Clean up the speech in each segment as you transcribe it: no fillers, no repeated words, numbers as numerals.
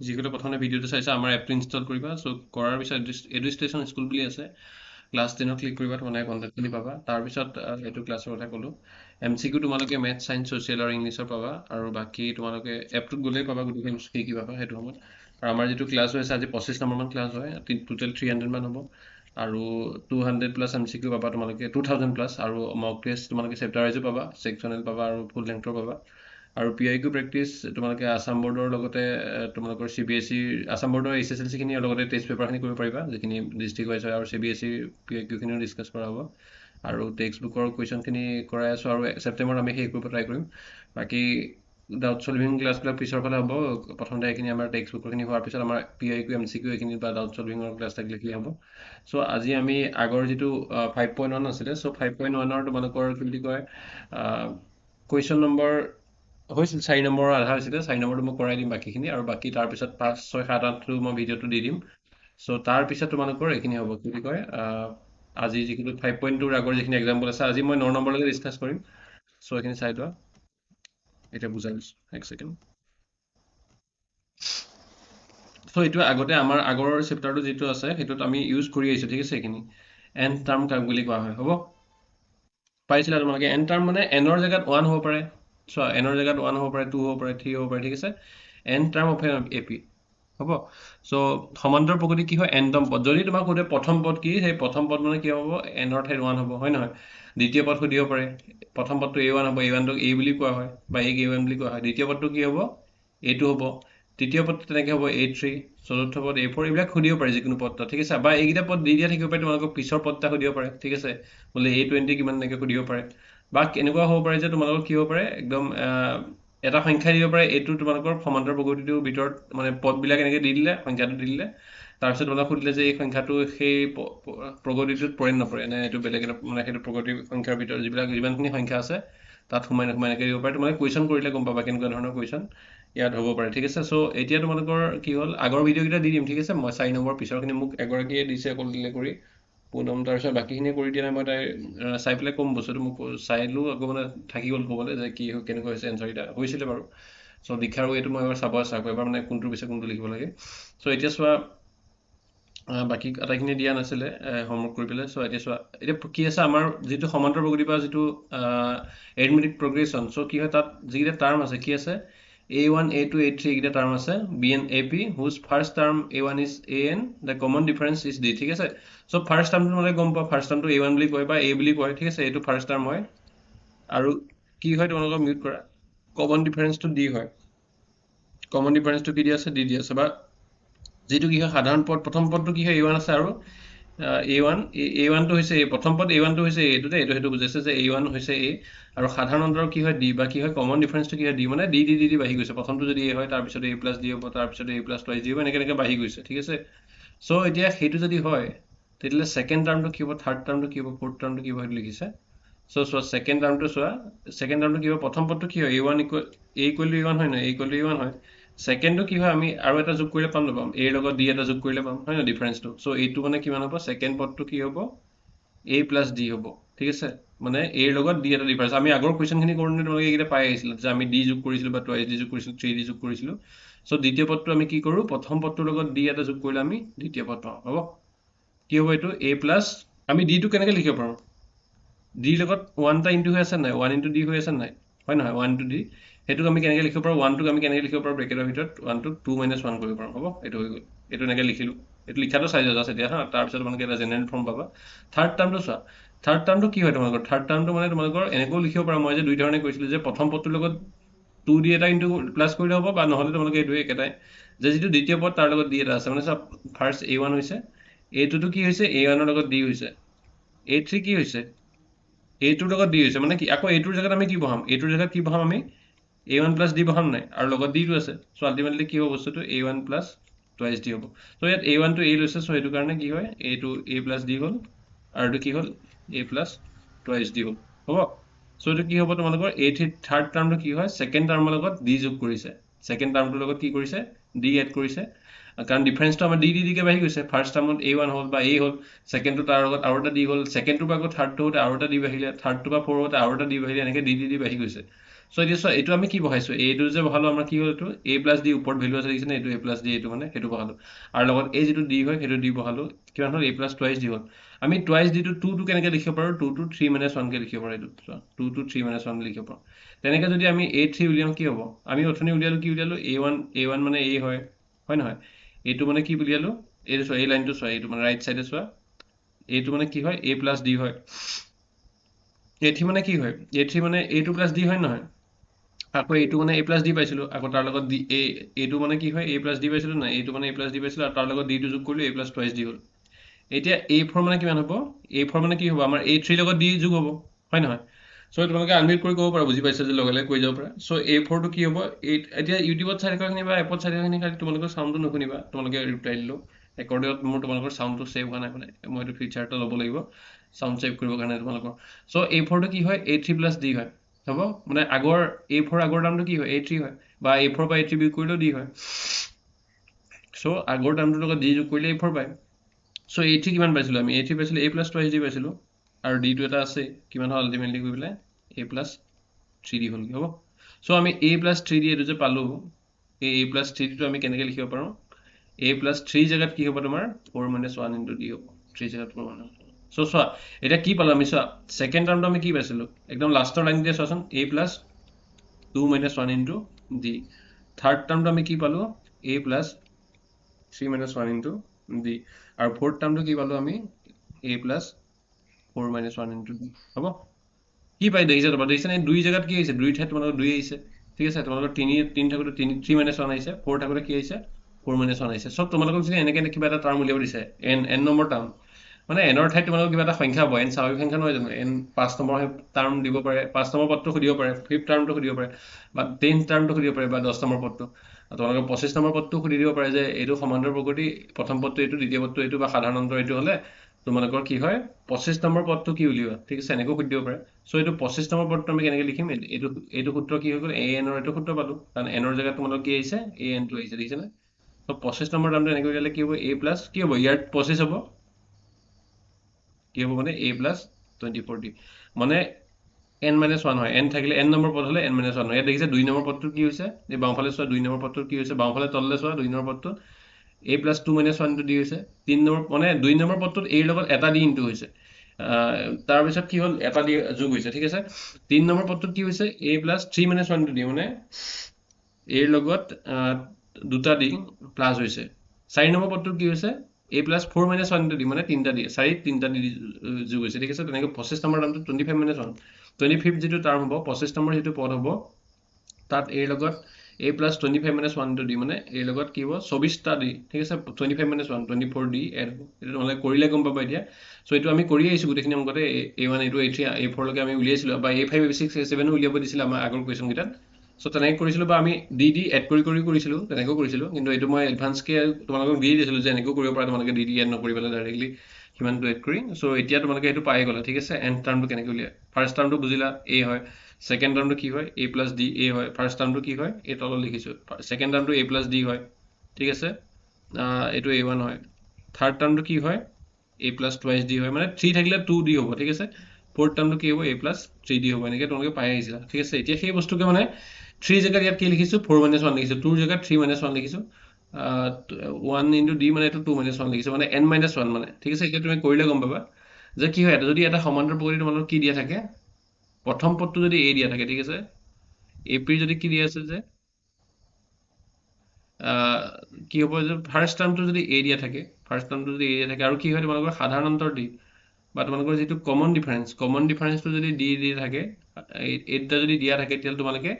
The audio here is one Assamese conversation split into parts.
যিকোনো প্ৰথমে ভিডিঅ'টো চাইছা আমাৰ এপটো ইনষ্টল কৰিবা। চ' কৰাৰ পিছত এডুষ্টেচন স্কুল বুলি আছে, ক্লাছ 10 ক্লিক কৰিবা, তোমালোকে কণ্টেক্টখিনি পাবা। তাৰপিছত এইটো ক্লাছৰ কথা ক'লোঁ। MCQ তোমালোকে মেথছ, ছাইন্স, ছ'চিয়েল আৰু ইংলিছৰ পাবা, আৰু বাকী তোমালোকে এপটোত গ'লেই পাবা গোটেইখিনি কি কি পাবা সেইটো সময়ত। আৰু আমাৰ যিটো ক্লাছ হৈ আছে আজি 25 নম্বৰমান ক্লাছ হয়, টোটেল 300 মান হ'ব, আৰু 200+ MCQ পাবা তোমালোকে, 2000+, আৰু মক টেষ্ট তোমালোকে চেপ্টাৰ ৱাইজো পাবা, ছেকশ্যনেল পাবা আৰু ফুল লেংথৰ পাবা। আৰু PIQ প্ৰেক্টিচ তোমালোকে আছাম বৰ্ডৰ লগতে তোমালোকৰ CBSE আছাম বৰ্ডৰ HSLC-খিনি আৰু লগতে টেষ্ট পেপাৰখিনি কৰিব পাৰিবা, যিখিনি ডিষ্ট্ৰিক্ট ৱাইজ হয়, আৰু CBSE PIQ-খিনিও ডিছকাছ কৰা হ'ব। আৰু টেক্সট বুকৰ কুৱেশ্যনখিনি কৰাই আছোঁ, আৰু ছেপ্টেম্বৰত আমি শেষ কৰিব ট্ৰাই কৰিম। বাকী ডাউট চলভিং ক্লাছবিলাক পিছৰ ফালে হ'ব। প্ৰথমতে এইখিনি আমাৰ টেক্সট বুকৰখিনি হোৱাৰ পিছত আমাৰ PIQ MCQ এইখিনি বা ডাউট চলভিঙৰ ক্লাছ থাকিলে হ'ব। চ' আজি আমি আগৰ যিটো 5.1 আছিলে, চ' 5.1-ৰ তোমালোকৰ কি বুলি কয় কুৱেশ্যন নম্বৰ হৈছিল 4 নম্বৰৰ আধা হৈছিলে, 4 নম্বৰটো মই কৰাই দিম বাকীখিনি, আৰু বাকী তাৰপিছত 5, 6, 7, 8টো মই ভিডিঅ'টো দি দিম। চ' তাৰপিছত তোমালোকৰ এইখিনি হ'ব, কি বুলি কয় আজি যিখিনি 5.2-ৰ আগৰ যিখিনি এক্সাম্পল আছে, আজি মই 9 নম্বৰলৈকে ডিছকাছ কৰিম। চ' এইখিনি চাই লোৱা, এতিয়া বুজাই দিছোঁ, এক ছেকেণ্ড। চ' এইটো আগতে আমাৰ আগৰ চেপ্টাৰটো যিটো আছে সেইটোত আমি ইউজ কৰি আহিছোঁ, ঠিক আছে। এইখিনি এন টাৰ্ম বুলি কোৱা হয়, হ'ব। পাইছিলা তোমালোকে এন টাৰ্ম মানে এনৰ জেগাত 1 হ'ব পাৰে, চোৱা এনৰ জেগাত 1 হ'ব পাৰে, 2 হ'ব পাৰে, 3 হ'ব পাৰে, ঠিক আছে। এন টাৰ্ম অফ AP হ'ব। চ' সমান্তৰ প্ৰগতি কি হয়, এনতম পদ। যদি তোমাক সোধে প্ৰথম পদ কি, সেই প্ৰথম পদ মানে কি হ'ব, এনৰ ঠাইত 1 হ'ব, হয় নহয়। দ্বিতীয় পদ সুধিব পাৰে, প্ৰথম পদটো A1 হ'ব, A1টোক A বুলি কোৱা হয় বা A1 বুলি কোৱা হয়। দ্বিতীয় পদটো কি হ'ব, A2 হ'ব। তৃতীয় পদটো তেনেকৈ হ'ব A3, চতুৰ্থ পদ A4, এইবিলাক সুধিব পাৰে যিকোনো পদ, ঠিক আছে। বা এইকেইটা পদ দি দিয়া থাকিব পাৰে, তোমালোকক পিছৰ পদ এটা সুধিব পাৰে, ঠিক আছে। বোলে A20 কিমান এনেকৈ সুধিব পাৰে। বা এনেকুৱা হ'ব পাৰে যে তোমালোকৰ কি হ'ব পাৰে, একদম এটা সংখ্যা দিব পাৰে, এইটো তোমালোকৰ সমান্তৰ প্ৰগতিটোৰ ভিতৰত মানে পদবিলাক এনেকৈ দি দিলে, সংখ্যাটো দি দিলে, তাৰপিছত তোমালোক সুধিলে যে এই সংখ্যাটো সেই প্ৰগতিটোত পৰে নপৰে, নে এইটো বেলেগ এটা মানে সেইটো প্ৰগতি সংখ্যাৰ ভিতৰত যিমানখিনি সংখ্যা আছে তাত সোমাই নোসোমাই এনেকৈ দিব পাৰে। তোমালোকে কুৱেশ্যন কৰিলে গম পাবা কেনেকুৱা ধৰণৰ কুৱেশ্যন ইয়াত হ'ব পাৰে, ঠিক আছে। চ' এতিয়া তোমালোকৰ কি হ'ল, আগৰ ভিডিঅ'কেইটা দি দিম, ঠিক আছে। মই 4 নম্বৰ পিছৰখিনি মোক এগৰাকীয়ে দিছে অকল দিলে কৰি পুনম, তাৰপিছত বাকীখিনি কৰি দিয়া নাই। মই তাই চাই পেলাই ক'ম, বস্তুটো মোক চাইলোঁ আকৌ মানে থাকি গ'ল ক'বলৈ যে কি কেনেকুৱা হৈছে এনচাৰকেইটা, হৈছিলে বাৰু। চ' দীক্ষাৰ এইটো মই এবাৰ চাব আছে, আকৌ এবাৰ মানে কোনটোৰ পিছত কোনটো লিখিব লাগে। চ' এতিয়া চোৱা, বাকী আটাইখিনি দিয়া নাছিলে হোমৱৰ্ক কৰি পেলাই। চ' এতিয়া চোৱা, এতিয়া কি আছে আমাৰ যিটো সমান্তৰ প্ৰগতি বা যিটো এৰিথমেটিক প্ৰগ্ৰেশ্যন। চ' কি হয়, তাত যিকেইটা টাৰ্ম আছে কি আছে, A1, A2, A3 এইকেইটা টাৰ্ম আছে, BN AP, হুজ first term A1 is AN, the common difference is D, ঠিক আছে। চ' ফাৰ্ষ্ট টাৰ্মটো তোমালোকে গম পোৱা, ফাৰ্ষ্ট টাৰ্মটো A1 বুলি কয় বা A বুলি কয়, ঠিক আছে। এইটো ফাৰ্ষ্ট টাৰ্ম হয়, আৰু কি হয় তোমালোকক মিউট কৰা, কমন ডিফাৰেঞ্চটো D হয়। কমন ডিফাৰেঞ্চটো কি দি আছে, D দি আছে। বা যিটো কি হয় সাধাৰণ পদ, প্ৰথম পদটো কি হয় A1 আছে, আৰু A1টো হৈছে A, প্ৰথম পদ A1টো হৈছে এইটোতে, এইটো সেইটো বুজাইছে যে A1 হৈছে A, আৰু সাধাৰণ অন্তৰৰ কি হয় D, বা কি হয় কমন ডিফাৰেঞ্চটো কি হয় D, মানে D বাঢ়ি গৈছে। প্ৰথমটো যদি A হয়, তাৰপিছত A+D হ'ব, তাৰপিছত A+2D হ'ব, এনেকৈ বাঢ়ি গৈছে, ঠিক আছে। চ' এতিয়া সেইটো যদি হয়, তেতিয়াহ'লে ছেকেণ্ড টাৰ্মটো কি হ'ব, থাৰ্ড টাৰ্মটো কি হ'ব, ফ'ৰ্থ টাৰ্মটো কি হ'ব, সেইটো লিখিছে। চ' চোৱা ছেকেণ্ড টাৰ্মটো চোৱা, ছেকেণ্ড টাৰ্মটো কি হ'ব, প্ৰথম পদটো কি হয় A1 ইকুৱেল টু A1 হয় নহয়, A1 হয়। ছেকেণ্ডটো কি হয়, আমি আৰু এটা যোগ কৰিলে পাম নাপাম, এৰ লগত D এটা যোগ কৰিলে পাম, হয় নহয় ডিফাৰেঞ্চটো। চ' এইটো মানে কিমান হ'ব, ছেকেণ্ড পদটো কি হ'ব, A+D হ'ব, ঠিক আছে। মানে এৰ লগত D এটা ডিফাৰেঞ্চ। আমি আগৰ কুৱেশ্যনখিনি কৰোঁতে তোমালোকে এইকেইটা পাই আহিছিলা যে আমি D যোগ কৰিছিলোঁ বা 2D যোগ কৰিছিলোঁ, 3D যোগ কৰিছিলোঁ। চ' দ্বিতীয় পদটো আমি কি কৰোঁ, প্ৰথম পদটোৰ লগত D এটা যোগ কৰিলে আমি দ্বিতীয় পদ পাওঁ, হ'ব। কি হ'ব এইটো A+, আমি Dটো কেনেকৈ লিখিব পাৰোঁ, ডিৰ লগত 1 টা ইনটু হৈ আছে নাই, 1 ইনটু D হৈ আছে নাই, হয় নহয়, 1 ইনটু D। সেইটোক আমি কেনেকৈ লিখিব পাৰোঁ, 1টোক আমি কেনেকৈ লিখিব পাৰোঁ, ব্ৰেকেটৰ ভিতৰত 1টোক 2 - 1 কৰিব পাৰোঁ, হ'ব। এইটো হৈ গ'ল, এইটো এনেকৈ লিখিলোঁ। এইটো লিখাটো চাই যোৱা এতিয়া হা, তাৰপিছত তোমালোকে এটা জেনেৰেল ফৰ্ম পাবা। থাৰ্ড টাৰ্মটো চোৱা, থাৰ্ড টাৰ্মটো কি হয় তোমালোকৰ, থাৰ্ড টাৰ্মটো মানে তোমালোকৰ এনেকৈও লিখিব পাৰা, মই যে দুই ধৰণে কৈছিলোঁ যে প্ৰথম পদটোৰ লগত 2D এটা ইনটু প্লাছ কৰিলে হ'ব, বা নহ'লে তোমালোকে এইটোৱে একেটাই, যে যিটো দ্বিতীয় পদ তাৰ লগত D এটা আছে, মানে চোৱা ফাৰ্ষ্ট A1 হৈছে, A2টো কি হৈছে, A1ৰ লগত D হৈছে, A3 কি হৈছে, এইটোৰ লগত D হৈছে, মানে কি আকৌ এইটোৰ জেগাত আমি কি বহাম, এইটোৰ জেগাত কি বহাম, আমি A1 + D বহাম নাই, আৰু লগত Dটো আছে। চ' আল্টিমেটলি কি হ'ব বস্তুটো, A1 + 2D হ'ব। চ' ইয়াত A1টো A লৈছে, চ' সেইটো কাৰণে কি হয়, এইটো A+D হ'ল, আৰু এইটো কি হ'ল, A+2D হ'ল, হ'ব। চ' এইটো কি হ'ব তোমালোকৰ থাৰ্ড টাৰ্মটো কি হয়, ছেকেণ্ড টাৰ্মৰ লগত D যোগ কৰিছে, ছেকেণ্ড টাৰ্মটোৰ লগত কি কৰিছে, D এড কৰিছে, কাৰণ ডিফাৰেঞ্চটো আমাৰ D বাঢ়ি গৈছে। ফাৰ্ষ্ট টাৰ্মত A1 হ'ল বা A হ'ল, ছেকেণ্ডটো তাৰ লগত আৰু এটা D হ'ল, ছেকেণ্ডটোৰ পৰা আকৌ থাৰ্ডটো হওঁতে আৰু এটা D বাঢ়িলে, থাৰ্ডটোৰ পৰা 4 হওঁতে আৰু এটা D বাঢ়িলে, এনেকৈ D বাঢ়ি গৈছে। সো এতিয়া চোৱা এইটো আমি কি বহাইছো এইটো যে বহালো আমাৰ কি হ'ল এইটো a প্লাছ ডি ওপৰত ভেলু আছে দেখিছেনে এইটো a প্লাছ ডি এইটো মানে সেইটো বহালো আৰু লগত এই যিটো d হয় সেইটো d বহালো কিমান হ'ল a প্লাছ টুৱাইচ d হ'ল আমি টুৱাইচ d টো 2 টো কেনেকৈ লিখিব পাৰো 2 টো 3 - 1 কে লিখিব পাৰো এইটো চোৱা 2 টো 3 - 1 লিখিব পাৰো তেনেকৈ যদি আমি a3 উলিয়াম কি হ'ব আমি অথনি উলিয়ালো কি উলিয়ালো a1 মানে a হয় হয় নহয় এইটো মানে কি উলিয়ালো এইটো চোৱা এই লাইনটো চোৱা এইটো মানে ৰাইট সাইডে চোৱা এইটো মানে কি হয় a প্লাছ d হয় a3 মানে কি হয় a3 মানে a2 প্লাছ d হয় নহয় আকৌ এইটো মানে a প্লাছ d পাইছিলোঁ আকৌ তাৰ লগত d এইটো মানে কি হয় a প্লাছ d পাইছিলোঁ নাই এইটো মানে a প্লাছ d পাইছিলোঁ আৰু তাৰ লগত d টো যোগ কৰিলোঁ a প্লাছ টুৱাইচ d হ'ল এতিয়া a4 মানে কিমান হ'ব a4 মানে কি হ'ব আমাৰ a3 লগত d যোগ হ'ব হয় নহয় চ' তোমালোকে আনমিউট কৰি ক'ব পাৰা বুজি পাইছা যে লগে লগে কৈ যাব পাৰা চ' a4 টো কি হ'ব এতিয়া ইউটিউবত চাই থকাখিনি বা এপত চাই থকাখিনি খালি তোমালোকৰ চাউণ্ডটো নুশুনিবা তোমালোকে ৰিপ্লাই দিলোঁ ৰেকৰ্ডিঙত মোৰ তোমালোকৰ চাউণ্ডটো ছেভ হোৱা নাই মানে মই এইটো ফিচাৰ এটা ল'ব লাগিব চাউণ্ড ছেভ কৰিবৰ কাৰণে তোমালোকৰ চ' a4 টো কি হয় a3 প্লাছ d হয় হ'ব মানে আগৰ a4 আগৰ দামটো কি হয় a3 হয় বা a4 বা a3 বিয়োগ কৰিলেও d হয় চ' আগৰ দামটোৰ লগত d যোগ কৰিলে a4 পায় চ' a3 কিমান পাইছিলোঁ আমি a3 পাইছিলোঁ a প্লাছ টুৱাইচ d পাইছিলোঁ আৰু d টো এটা আছে কিমান হ'ল আল্টিমেটলি গৈ পেলাই a প্লাছ 3d হ'লগৈ হ'ব চ' আমি a প্লাছ 3d এইটো যে পালোঁ এই a প্লাছ 3d টো আমি কেনেকৈ লিখিব পাৰোঁ a প্লাছ 3 জেগাত কি হ'ব তোমাৰ 4 - 1 ইনটু d হ'ব 3 জেগাত 4 - 1 চ' চোৱা এতিয়া কি পালোঁ আমি চোৱা ছেকেণ্ড টাৰ্মটো আমি কি পাইছিলোঁ একদম লাষ্টৰ লাইন দিয়ে চোৱাচোন a plus 2 - 1 into d third টাৰ্মটো আমি কি পালোঁ a প্লাছ 3 - 1 ইনটু d আৰু ফ'ৰ্থ টাৰ্মটো কি পালোঁ আমি a প্লাছ 4 - 1 ইনটু d হ'ব কি পাই দেখিছে তোমাৰ দেখিছেনে দুই জেগাত কি আহিছে দুই ঠাইত তোমালোকৰ দুই আহিছে ঠিক আছে তোমালোকৰ তিনি থাকোঁতে 3 - 1 আহিছে 4 থাকোঁতে কি আহিছে 4 - 1 আহিছে চব তোমালোকক যদি এনেকৈ কিবা এটা টাৰ্ম উলিয়াব দিছে n নম্বৰ টাৰ্ম মানে এনৰ ঠাইত তোমালোকৰ কিবা এটা সংখ্যা হ'ব n স্বাভাৱিক সংখ্যা নহয় জানো n 5 নম্বৰ টাৰ্ম দিব পাৰে 5 নম্বৰ পদটো সুধিব পাৰে 5th টাৰ্মটো সুধিব পাৰে বা 10th টাৰ্মটো সুধিব পাৰে বা 10 নম্বৰ পদটো তোমালোকৰ 25 নম্বৰ পদটো সুধি দিব পাৰে যে এইটো সমান্তৰাল প্ৰকৃতি প্ৰথম পদটো এইটো দ্বিতীয় পদটো এইটো বা সাধাৰণ অন্তৰ এইটো হ'লে তোমালোকৰ কি হয় 25 নম্বৰ পদটো কি উলিওৱা ঠিক আছে এনেকৈ সুধি দিব পাৰে চ' এইটো 25 নম্বৰ পদটো আমি কেনেকৈ লিখিম এইটো সূত্ৰ কি হৈ গ'ল an ৰ এইটো সূত্ৰ পালোঁ কাৰণ n ৰ জেগাত তোমালোকৰ কি আহিছে an টো আহিছে দেখিছেনে চ' 25 নম্বৰ টাৰ্মটো এনেকৈ উলিয়ালে কি হ'ব a প্লাছ কি হ'ব ইয়াত 25 হ'ব কি হ'ব মানে a প্লাছ 24d মানে n - 1 হয় n থাকিলে n নম্বৰ পদ হ'লে n - 1 হয় ইয়াত দেখিছে 2 নম্বৰ পদটো কি হৈছে এই বাওঁফালে চোৱা 2 নম্বৰ পদটো কি হৈছে বাওঁফালে তললৈ চোৱা 2 নম্বৰ পদটো a প্লাছ 2 - 1 ইনটু d হৈছে 3 নম্বৰ মানে 2 নম্বৰ পদটোত a ৰ লগত এটা d ইনটু হৈছে তাৰপিছত কি হ'ল এটা d যোগ হৈছে ঠিক আছে 3 নম্বৰ পদটোত কি হৈছে a প্লাছ 3 - 1 ইনটু d মানে a ৰ লগত দুটা d প্লাছ হৈছে 4 নম্বৰ পদটোত কি হৈছে a প্লাছ 4 - 1 ইনটু d মানে তিনিটা d 4 তিনিটা d যোগ হৈছে ঠিক আছে তেনেকৈ 25 নম্বৰ টাৰ্মটো 25 - 1 25 যিটো টাৰ্ম হ'ব 25 নম্বৰ যিটো পদ হ'ব তাত a ৰ লগত a প্লাছ 25 - 1 ইনটু d মানে a ৰ লগত কি হ'ব 24টা d ঠিক আছে 25 - 1 24d এড হ'ব এইটো তোমালোকে কৰিলে গম পাবা এতিয়া চ' এইটো আমি কৰি আহিছোঁ গোটেইখিনি অংকতে a1 a2 a3 a4 লৈকে আমি উলিয়াইছিলোঁ বা a5 a6 a7 উলিয়াব দিছিলে আমাৰ আগৰ কুৱেশ্যন কেইটাত চ' তেনেকৈ কৰিছিলোঁ বা আমি d এড কৰি কৰিছিলোঁ তেনেকৈ কৰিছিলোঁ কিন্তু এইটো মই এডভান্সকৈ তোমালোকক দি দিছিলোঁ যে এনেকৈ কৰিব পৰা তোমালোকে d এড নকৰি পেলাই ডাইৰেক্টলি সিমানটো এড কৰি চ' এতিয়া তোমালোকে এইটো পাই গ'লা ঠিক আছে এণ্ড টাৰ্মটো কেনেকৈ উলিয়াই ফাৰ্ষ্ট টাৰ্মটো বুজিলা a হয় ছেকেণ্ড টাৰ্মটো কি হয় a প্লাছ d a হয় ফাৰ্ষ্ট টাৰ্মটো কি হয় এই তলত লিখিছোঁ ছেকেণ্ড টাৰ্মটো a প্লাছ d হয় ঠিক আছে এইটো a1 হয় থাৰ্ড টাৰ্মটো কি হয় a প্লাছ টুৱাইচ d হয় মানে 3 থাকিলে 2d হ'ব ঠিক আছে ফ'ৰ্থ টাৰ্মটো কি হ'ব a প্লাছ 3d হ'ব এনেকৈ তোমালোকে পাই আহিছিলা ঠিক আছে এতিয়া সেই বস্তুকে মানে 3 জেগাত ইয়াত কি লিখিছোঁ 4 - 1 লিখিছোঁ 2 জেগাত 3 - 1 লিখিছোঁ 1 ইনটু d মানে এইটো 2 - 1 লিখিছোঁ মানে n - 1 মানে ঠিক আছে এতিয়া তুমি কৰিলে গম পাবা যে কি হয় যদি এটা সমান্তৰাল প্ৰকৃতি তোমালোকৰ কি দিয়া থাকে প্ৰথম পদটো যদি a দিয়া থাকে ঠিক আছে এপিৰ যদি কি দিয়া আছে যে কি হ'ব যে ফাৰ্ষ্ট টাৰ্মটো যদি a দিয়া থাকে ফাৰ্ষ্ট টাৰ্মটো যদি a দিয়া থাকে আৰু কি হয় তোমালোকৰ সাধাৰণ অন্তৰ d বা তোমালোকৰ যিটো কমন ডিফাৰেঞ্চটো যদি দি থাকে এইটা যদি দিয়া থাকে তেতিয়াহ'লে তোমালোকে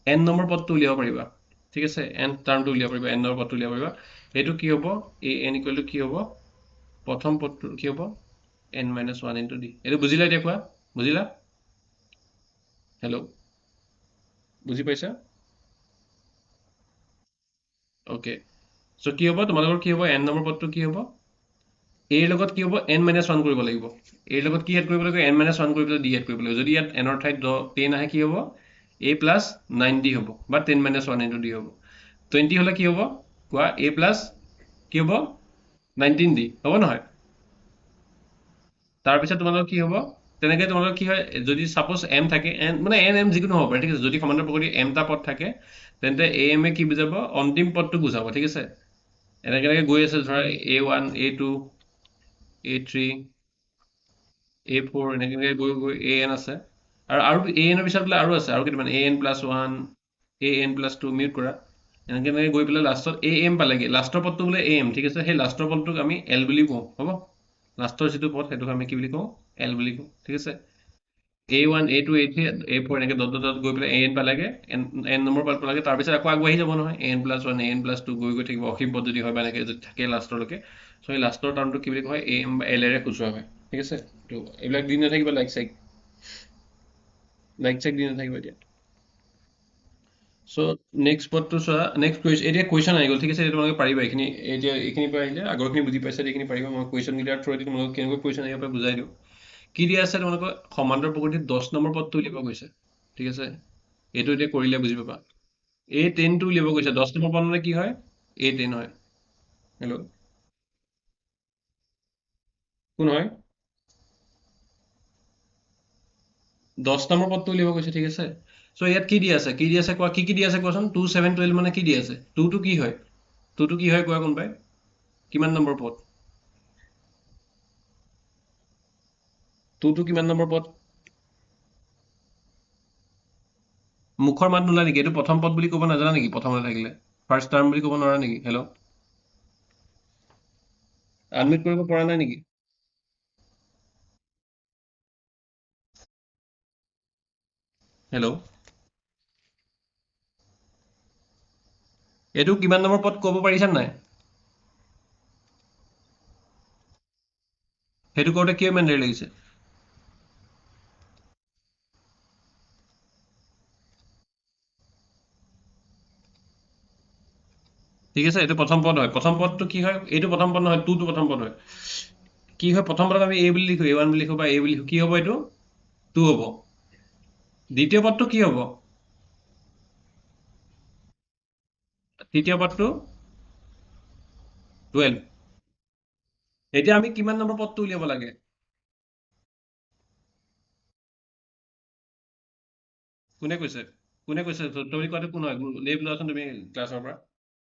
n নম্বৰ পদটো উলিয়াব পাৰিবা ঠিক আছে n টাৰ্মটো উলিয়াব পাৰিবা n নম্বৰ পদটো উলিয়াব পাৰিবা এইটো কি হ'ব a n ইকুৱেল টু কি হ'ব প্ৰথম পদটো কি হ'ব n - 1 ইনটু d এইটো বুজিলা এতিয়া কোৱা বুজিলা হেল্ল' বুজি পাইছা অ'কে চ' কি হ'ব তোমালোকৰ কি হ'ব n নম্বৰ পদটো কি হ'ব a ৰ লগত কি হ'ব n - 1 কৰিব লাগিব a ৰ লগত কি এড কৰিব লাগিব n - 1 কৰি পেলাই d এড কৰিব লাগিব যদি ইয়াত n ৰ ঠাইত 10 আহে কি হ'ব a প্লাছ 9d হ'ব বা 10 - 1 ইনটু d হ'ব 20 হ'লে কি হ'ব কোৱা a প্লাছ কি হ'ব 19d হ'ব নহয় তাৰপিছত তোমালোকৰ কি হ'ব তেনেকৈ তোমালোকৰ কি হয় যদি ছাপ'জ এম থাকে এন মানে এন এম যিকোনো হ'ব পাৰে ঠিক আছে যদি সমান্তৰাল প্ৰকৃতিৰ এমটা পদ থাকে তেন্তে এ এম এ কি বুজাব অন্তিম পদটো বুজাব ঠিক আছে এনেকৈ এনেকৈ গৈ আছে ধৰা A1 A2 A3 A4 এনেকৈ এনেকৈ গৈ গৈ AN আছে আৰু AN ৰ পিছত বোলে আৰু আছে আৰু কেইটামান AN+1 AN+2 মিউট কৰা এনেকৈ এনেকৈ গৈ পেলাই লাষ্টত AM পালেগৈ লাষ্টৰ পদটো বোলে AM ঠিক আছে সেই লাষ্টৰ পদটোক আমি L বুলি কওঁ হ'ব লাষ্টৰ যিটো পদ সেইটোক আমি কি বুলি কওঁ L বুলি কওঁ ঠিক আছে A1 A2 A3 A4 এনেকৈ ডট ডট ডট গৈ পেলাই AN পালেগে N নম্বৰ পদ পালেগে তাৰপিছত আকৌ আগবাঢ়ি যাব নহয় AN+1 AN+2 গৈ গৈ থাকিব অসীম পদ যদি হয় বা এনেকৈ যদি থাকে লাষ্টৰলৈকে চ' সেই লাষ্টৰ টাৰ্মটো কি বুলি কয় AM বা L এৰে সূচোৱা হয় ঠিক আছে তো এইবিলাক দি নাথাকিব লাইক চাইক দি নাথাকিব এতিয়া চ' নেক্সট পদটো চোৱা নেক্সট কুৱেশ্যন এতিয়া কুৱেশ্যন আহি গ'ল ঠিক আছে এতিয়া তোমালোকে পাৰিবা এইখিনি এতিয়া এইখিনিৰ পৰা আহিলে আগৰখিনি বুজি পাইছা এইখিনি পাৰিবা মই কুৱেশ্যন কেইটাৰ থ্ৰুৱেদি তোমালোকক কেনেকৈ কুৱেশ্যন আহিব পাৰে বুজাই দিওঁ কি দিয়া আছে তোমালোকৰ সমান্তৰাল প্ৰকৃতিত 10 নম্বৰ পদটো উলিয়াব গৈছে ঠিক আছে এইটো এতিয়া কৰিলে বুজি পাবা A10টো উলিয়াব গৈছে 10 নম্বৰ পদ মানে কি হয় A10 হয় হেল্ল' কোন হয় 10 নম্বৰ পদটো উলিয়াব গৈছে ঠিক আছে চ' ইয়াত কি দি আছে কোৱা কি দি আছে কোৱাচোন 2 7 12 মানে কি দি আছে 2টো কি হয় 2টো কি হয় কোৱা কোনোবাই কিমান নম্বৰ পদ 2টো কিমান নম্বৰ পদ মুখৰ মাত নোলাই নেকি এইটো প্ৰথম পদ বুলি ক'ব নাজানা নেকি প্ৰথমতে থাকিলে ফাৰ্ষ্ট টাৰ্ম বুলি ক'ব নোৱাৰা নেকি হেল্ল' আনমিউট কৰিব পৰা নাই নেকি হেল্ল' এইটো কিমান নম্বৰ পদ ক'ব পাৰিছা নাই সেইটো কৰোঁতে কিয় ইমান দেৰি লাগিছে ঠিক আছে এইটো প্ৰথম পদ হয় প্ৰথম পদটো কি হয় এইটো প্ৰথম পদ নহয় টুটো প্ৰথম পদ হয় কি হয় প্ৰথম পদত আমি A বুলি লিখো A1 বুলি লিখো বা A বুলি লিখো কি হ'ব এইটো 2 হ'ব দ্বিতীয় পদটো কি হ'ব তৃতীয় পদটো 12 এতিয়া আমি কিমান নম্বৰ পদটো উলিয়াব লাগে কোনে কৈছে চতুৰ্থ বুলি কোৱাটো কোন হয় লিভ লোৱাচোন তুমি ক্লাছৰ পৰা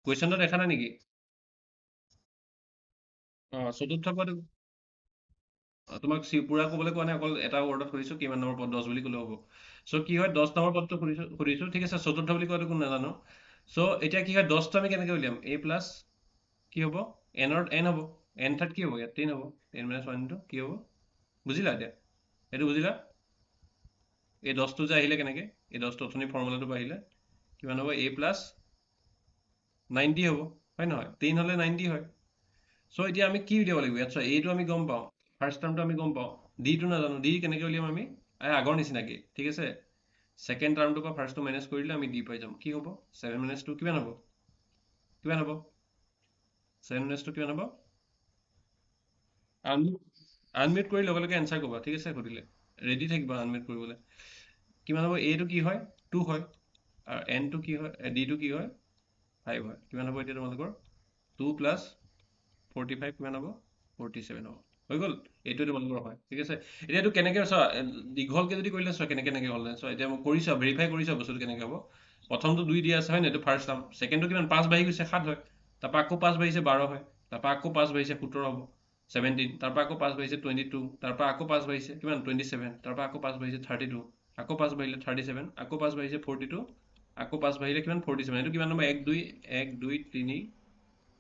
কুৱেশ্যনটো দেখা নাই নেকি চতুৰ্থ পদ তোমাক পুৰা ক'বলৈ কোৱা নাই অকল এটা ৱৰ্ডত সুধিছো কিমান নম্বৰ পদ 10 বুলি ক'লেও হ'ব চ' কি হয় 10 নম্বৰ পদটো সুধিছো ঠিক আছে চতুৰ্থ বুলি কোৱাটো কোন নাজানো চ' এতিয়া কি হয় 10টো আমি কেনেকৈ উলিয়াম A প্লাছ কি হ'ব N হ'ব N থাৰ্ড কি হ'ব ইয়াত 10 হ'ব 10 - 1 কি হ'ব বুজিলা এতিয়া এইটো বুজিলা এই 10টো যে আহিলে কেনেকৈ এই 10টো অথনি ফৰ্মুলাটো পৰা আহিলে কিমান হ'ব A প্লাছ 90 হ'ব হয় নহয় 10 হ'লে 90 হয় চ' এতিয়া আমি কি উলিয়াব লাগিব ইয়াত চোৱা এইটো আমি গম পাওঁ ফাৰ্ষ্ট টাৰ্মটো আমি গম পাওঁ ডিটো নাজানো ডি কেনেকৈ উলিয়াম আমি আগৰ নিচিনাকৈ ঠিক আছে ছেকেণ্ড টাৰ্মটোৰ পৰা ফাৰ্ষ্টটো মেনেজ কৰিলে আমি ডি পাই যাম কি হ'ব 7 - 2 কিমান হ'ব 7 - 2 কিমান হ'ব আনমিউট কৰি লগে লগে এনচাৰ ক'বা ঠিক আছে সুধিলে ৰেডি থাকিবা আনমিউট কৰিবলৈ কিমান হ'ব এটো কি হয় 2 হয় আৰু এনটো কি হয় ডিটো কি হয় 5 হয় কিমান হ'ব এতিয়া তোমালোকৰ 2 প্লাছ 45 কিমান হ'ব 47 হ'ব হৈ গ'ল এইটোৱে তোমালোকৰ হয় ঠিক আছে এতিয়া এইটো কেনেকৈ চোৱা দীঘলকৈ যদি কৰিলে চোৱা কেনেকৈ হ'ল চোৱা এতিয়া মই কৰিছা ভেৰিফাই কৰিছা বস্তুটো কেনেকৈ হ'ব প্ৰথমটো 2 দিয়া আছে হয় নাই এইটো ফাৰ্ষ্ট টাৰ্ম ছেকেণ্ডটো কিমান 5 বাঢ়ি গৈছে 7 হয় তাৰপৰা আকৌ 5 বাঢ়িছে 12 হয় তাৰপৰা আকৌ 5 বাঢ়িছে 17 হ'ব 17 তাৰপৰা আকৌ 5 বাঢ়িছে 22 তাৰপৰা আকৌ 5 বাঢ়িছে কিমান 27 তাৰপৰা আকৌ 5 বাঢ়িছে 32 আকৌ 5 বাঢ়িলে 37 আকৌ 5 বাঢ়িছে 42 আকৌ 5 বাঢ়িলে কিমান 47 এইটো কিমান নম্বৰ 1 2 3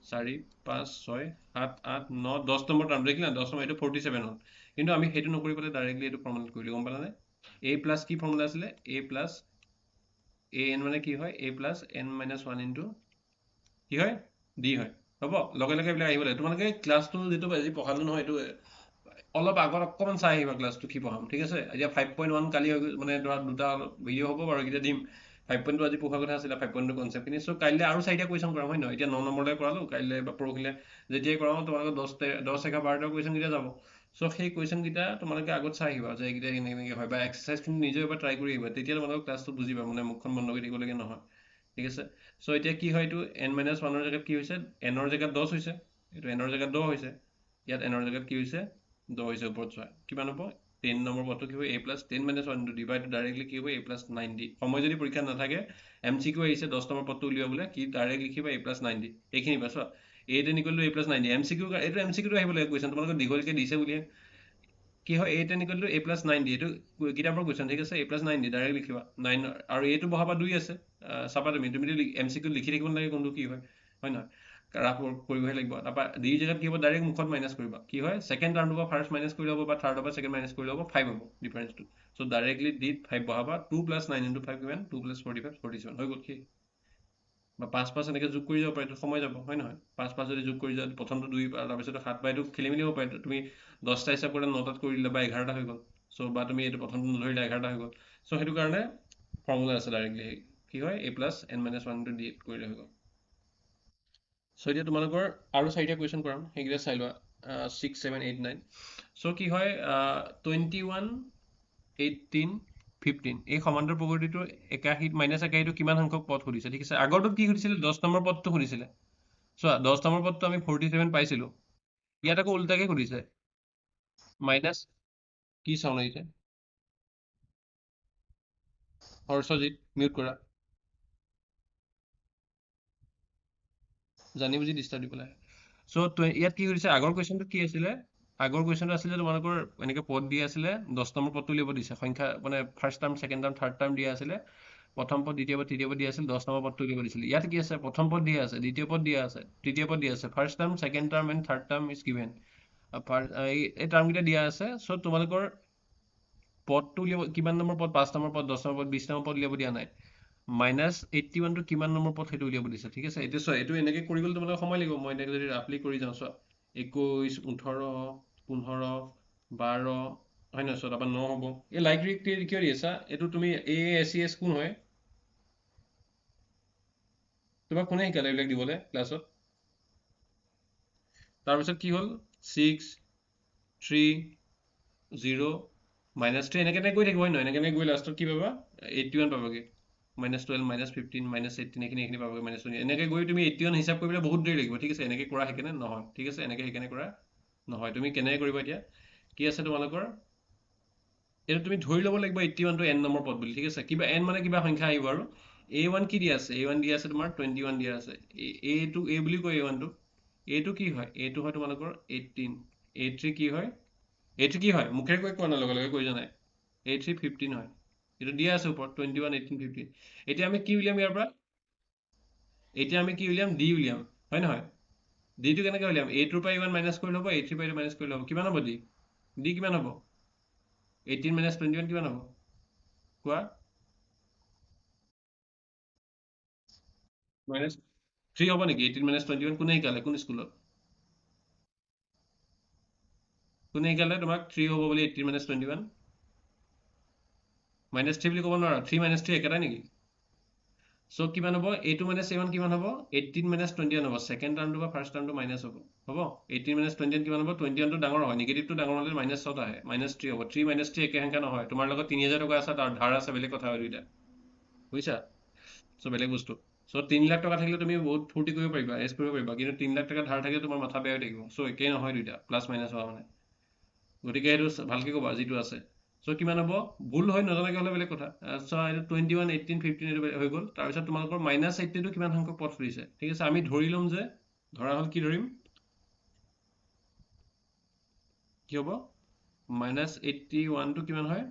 4 5 6 7 8 9 10 নম্বৰ টাৰ্ম দেখিলা 10 নম্বৰ এইটো 47 হ'ল কিন্তু আমি সেইটো নকৰি পেলাই ডাইৰেক্টলি এইটো ফৰ্মুলেট কৰিলোঁ গম পালানে A প্লাছ কি ফৰ্মুলা আছিলে A প্লাছ AN মানে কি হয় A প্লাছ N - 1 ইনটু কি হয় ডি হয় হ'ব লগে লগে এইবিলাক আহিব লাগে তোমালোকে ক্লাছটো যিটো আজি পঢ়ালো নহয় এইটো অলপ আগত অকণমান চাই আহিবা ক্লাছটো কি পঢ়াম ঠিক আছে এতিয়া 5.1 কালি হৈ গ'ল মানে ধৰা দুটা ভিডিঅ' হ'ব বাৰু এইকেইটা দিম 5.2 আজি পঢ়া কথা আছিলে 5.2 কনচেপ্টখিনি চ' কাইলৈ আৰু 4টা কুৱেশ্যন কৰাম হয় নহয় এতিয়া 9 নম্বৰলৈ কৰালো কাইলৈ বা পৰহিলে যেতিয়াই কৰাওঁ তোমালোকৰ 10 11 12টা কুৱেশ্যন কেইটা যাব চ' সেই কুৱেশ্যন কেইটা তোমালোকে আগত চাই আহিবা যে এইকেইটা কেনেকৈ হয় বা এক্সাৰচাইজখিনি নিজেও এবাৰ ট্ৰাই কৰি আহিবা তেতিয়া তোমালোকৰ ক্লাছটো বুজিবা মানে মুখখন বন্ধ কৰি থাকিবলগীয়া নহয় ঠিক আছে চ' এতিয়া কি হয় এইটো N - 1ৰ জেগাত কি হৈছে এনৰ জেগাত 10 হৈছে এইটো এনৰ জেগাত 10 হৈছে ইয়াত এনৰ জেগাত কি হৈছে 10 হৈছে ওপৰত চোৱা কিমান হ'ব 10 নম্বৰ পদটো কি হ'ব a plus 10 minus 1 into d বা এইটো ডাইৰেক্টলি কি হ'ব a প্লাছ 9d সময় যদি পৰীক্ষাত নাথাকে MCQ আহিছে 10 নম্বৰ পদটো উলিয়াবলৈ কি ডাইৰেক্ট লিখিবা a প্লাছ 9d এইখিনি পাছ a ten equal to a plus 9d MCQ এইটো MCQটো আহিব লাগে কুৱেশ্যন তোমালোকক দীঘলকৈ দিছে বুলিয়ে কি হয় a ten equal to a plus 9d এইটো কিতাপৰ কুৱেশ্যন ঠিক আছে a প্লাছ 9d ডাইৰেক্ট লিখিবা 9 আৰু এইটো বহাবা 2 আছে চাবা তুমি MCQ লিখি থাকিব নালাগে কোনটো কি হয় নহয় ৰাফ কৰিবহে লাগিব তাৰপৰা ডিৰ জেগাত কি হ'ব ডাইৰেক্ট মুখত মাইনাছ কৰিবা কি হয় ছেকেণ্ড টাৰ্মটোৰ পৰা ফাৰ্ষ্ট মাইনাছ কৰি ল'ব বা থাৰ্ডৰ পৰা ছেকেণ্ড মাইনাছ কৰি ল'ব 5 হ'ব ডিফাৰেঞ্চটো চ' ডাইৰেক্টলি ডিত 5 বহাবা 2 প্লাছ 9 ইনটু 5 কিমান 2 প্লাছ 45 47 হৈ গ'ল কি বা 5 এনেকৈ যোগ কৰি যাব পাৰে এইটো সময় যাব হয় নহয় 5 যদি যোগ কৰি যোৱা প্ৰথমটো 2 তাৰপিছত 7 বা এইটো খেলি মেলি হ'ব পাৰে তুমি 10টা হিচাপ কৰিলে 9টাত কৰি দিলে বা 11টা হৈ গ'ল চ' বা তুমি এইটো প্ৰথমটো নধৰিলে 11টা হৈ গ'ল চ' সেইটো কাৰণে ফৰ্মুলা আছে ডাইৰেক্টলি কি হয় a plus n minus 1 into d কৰিলে হৈ গ'ল চ' এতিয়া তোমালোকৰ আৰু 4টা কুৱেশ্যন কৰাম সেইকেইটা চাই লোৱা 6 7 8 9 চ' কি হয় 21 18 15 এই সমান্তৰ প্ৰগতিটো 81 মাইনাছ 81টো কিমান সংখ্যক পদ সুধিছে ঠিক আছে আগৰটোত কি সুধিছিলে 10 নম্বৰ পদটো সুধিছিলে চোৱা 10 নম্বৰ পদটো আমি 47 পাইছিলোঁ ইয়াত আকৌ উল্টাকে সুধিছে মাইনাছ কি চাউণ্ড আহিছে হৰ্ষজিত মিউট কৰা জানি বুজি ডিষ্টাৰ্ব দিব লাগে চ' ইয়াত কি সুধিছে আগৰ কুৱেশ্যনটো কি আছিলে আগৰ কুৱেশ্যনটো আছিলে তোমালোকৰ এনেকৈ পদ দিয়া আছিলে 10 নম্বৰ পদটো উলিয়াব দিছে সংখ্যা মানে first term second term third term দিয়া আছিলে প্ৰথম পদ দ্বিতীয় পদ তৃতীয় পদ দিয়া আছিল 10 নম্বৰ পদটো উলিয়াব দিছিলে ইয়াত কি আছে প্ৰথম পদ দিয়া আছে দ্বিতীয় পদ দিয়া আছে তৃতীয় পদ দিয়া আছে first term second term and third term is given এই টাৰ্মকেইটা দিয়া আছে চ' তোমালোকৰ পদটো উলিয়াব কিমান নম্বৰ পদ 5 নম্বৰ পদ 10 নম্বৰ পদ 20 নম্বৰ পদ উলিয়াব দিয়া নাই মাইনাছ 81টো কিমান নম্বৰ পদ সেইটো উলিয়াব দিছে ঠিক আছে এতিয়া চোৱা এইটো এনেকৈ কৰি গ'লে তোমালোকে সময় লাগিব মই এনেকৈ যদি ৰাফলি কৰি যাওঁ চোৱা 21 18 15 12 হয় নহয় চোৱা তাৰপৰা 9 হ'ব এই লাইক কিয় দি আছা এইটো তুমি AASES কোন হয় তোমাক কোনে শিকালে এইবিলাক দিবলৈ ক্লাছত তাৰপিছত কি হ'ল 6 3 0 মাইনাছ 3 এনেকৈ গৈ থাকিব হয় নহয় এনেকৈ গৈ লাষ্টত কি পাবা 81 পাবাগৈ -12 -15 -18 এইখিনি পাবগৈ -20 এনেকৈ গৈ তুমি 81 হিচাপ কৰিবলৈ বহুত দেৰি লাগিব ঠিক আছে এনেকৈ কৰা সেইকাৰণে নহয় ঠিক আছে এনেকৈ সেইকাৰণে কৰা নহয় তুমি কেনেকৈ কৰিবা এতিয়া কি আছে তোমালোকৰ এইটো তুমি ধৰি ল'ব লাগিব 81টো n নম্বৰ পদ বুলি ঠিক আছে কিবা n মানে কিবা সংখ্যা আহিব আৰু a1 কি দিয়া আছে a1 দিয়া আছে তোমাৰ 21 দিয়া আছে a2 a বুলি কয় a1টো a2 কি হয় a2 হয় তোমালোকৰ 18 a3 কি হয় a3 কি হয় মুখেৰে কৈ কোৱা নাই লগে লগে কৈ জানাই a3 15 হয় এইটো দিয়া আছে ওপৰত 21 18 15 এতিয়া আমি কি উলিয়াম ইয়াৰ পৰা এতিয়া আমি কি উলিয়াম d উলিয়াম হয় নহয় d টো কেনেকৈ উলিয়াম a2 পৰা a1 মাইনাছ কৰি ল'ব a3 পৰা মাইনাছ কৰি ল'ব কিমান হ'ব d কিমান হ'ব 18 minus 21 কিমান হ'ব কোৱা মাইনাছ 3 হ'ব নেকি 18 minus 21 কোনে শিকালে কোন স্কুলত কোনে শিকালে তোমাক 3 হ'ব বুলি 18 minus 21 -3 বুলি ক'ব নোৱাৰা 3 - 3 একেটাই নেকি চ' কিমান হ'ব a2 minus a1 কিমান হ'ব 18 minus 21 হ'ব ছেকেণ্ড টাৰ্মটো বা ফাৰ্ষ্ট টাৰ্মটো মাইনাছ হ'ব 18 minus 21 কিমান হ'ব 21টো ডাঙৰ হয় নিগেটিভটো ডাঙৰ হ'লে -7 আহে -3 হ'ব 3 - 3 একে সংখ্যা নহয় তোমাৰ লগত 3000 টকা আছে তাৰ ধাৰ আছে বেলেগ কথা হয় দুইটা বুজিছা চ' বেলেগ বস্তু চ' 3 লাখ টকা থাকিলে তুমি বহুত ফূৰ্তি কৰিব পাৰিবা এছ কৰিব পাৰিবা কিন্তু 3 লাখ টকা ধাৰ থাকিলে তোমাৰ মাথা বেয়া হৈ থাকিব চ' একেই নহয় দুইটা প্লাছ মাইনাছ হোৱা মানে গতিকে সেইটো ভালকৈ ক'বা যিটো আছে চ' কিমান হ'ব ভুল হয় নজনাকৈ হ'লে বেলেগ কথা চ' এইটো 21 18 15 এইটো হৈ গ'ল তাৰপিছত তোমালোকৰ -80টো কিমান সংখ্যক পদ ফুৰিছে ঠিক আছে আমি ধৰি ল'ম যে ধৰা হ'ল কি ধৰিম কি হ'ব -81টো কিমান হয়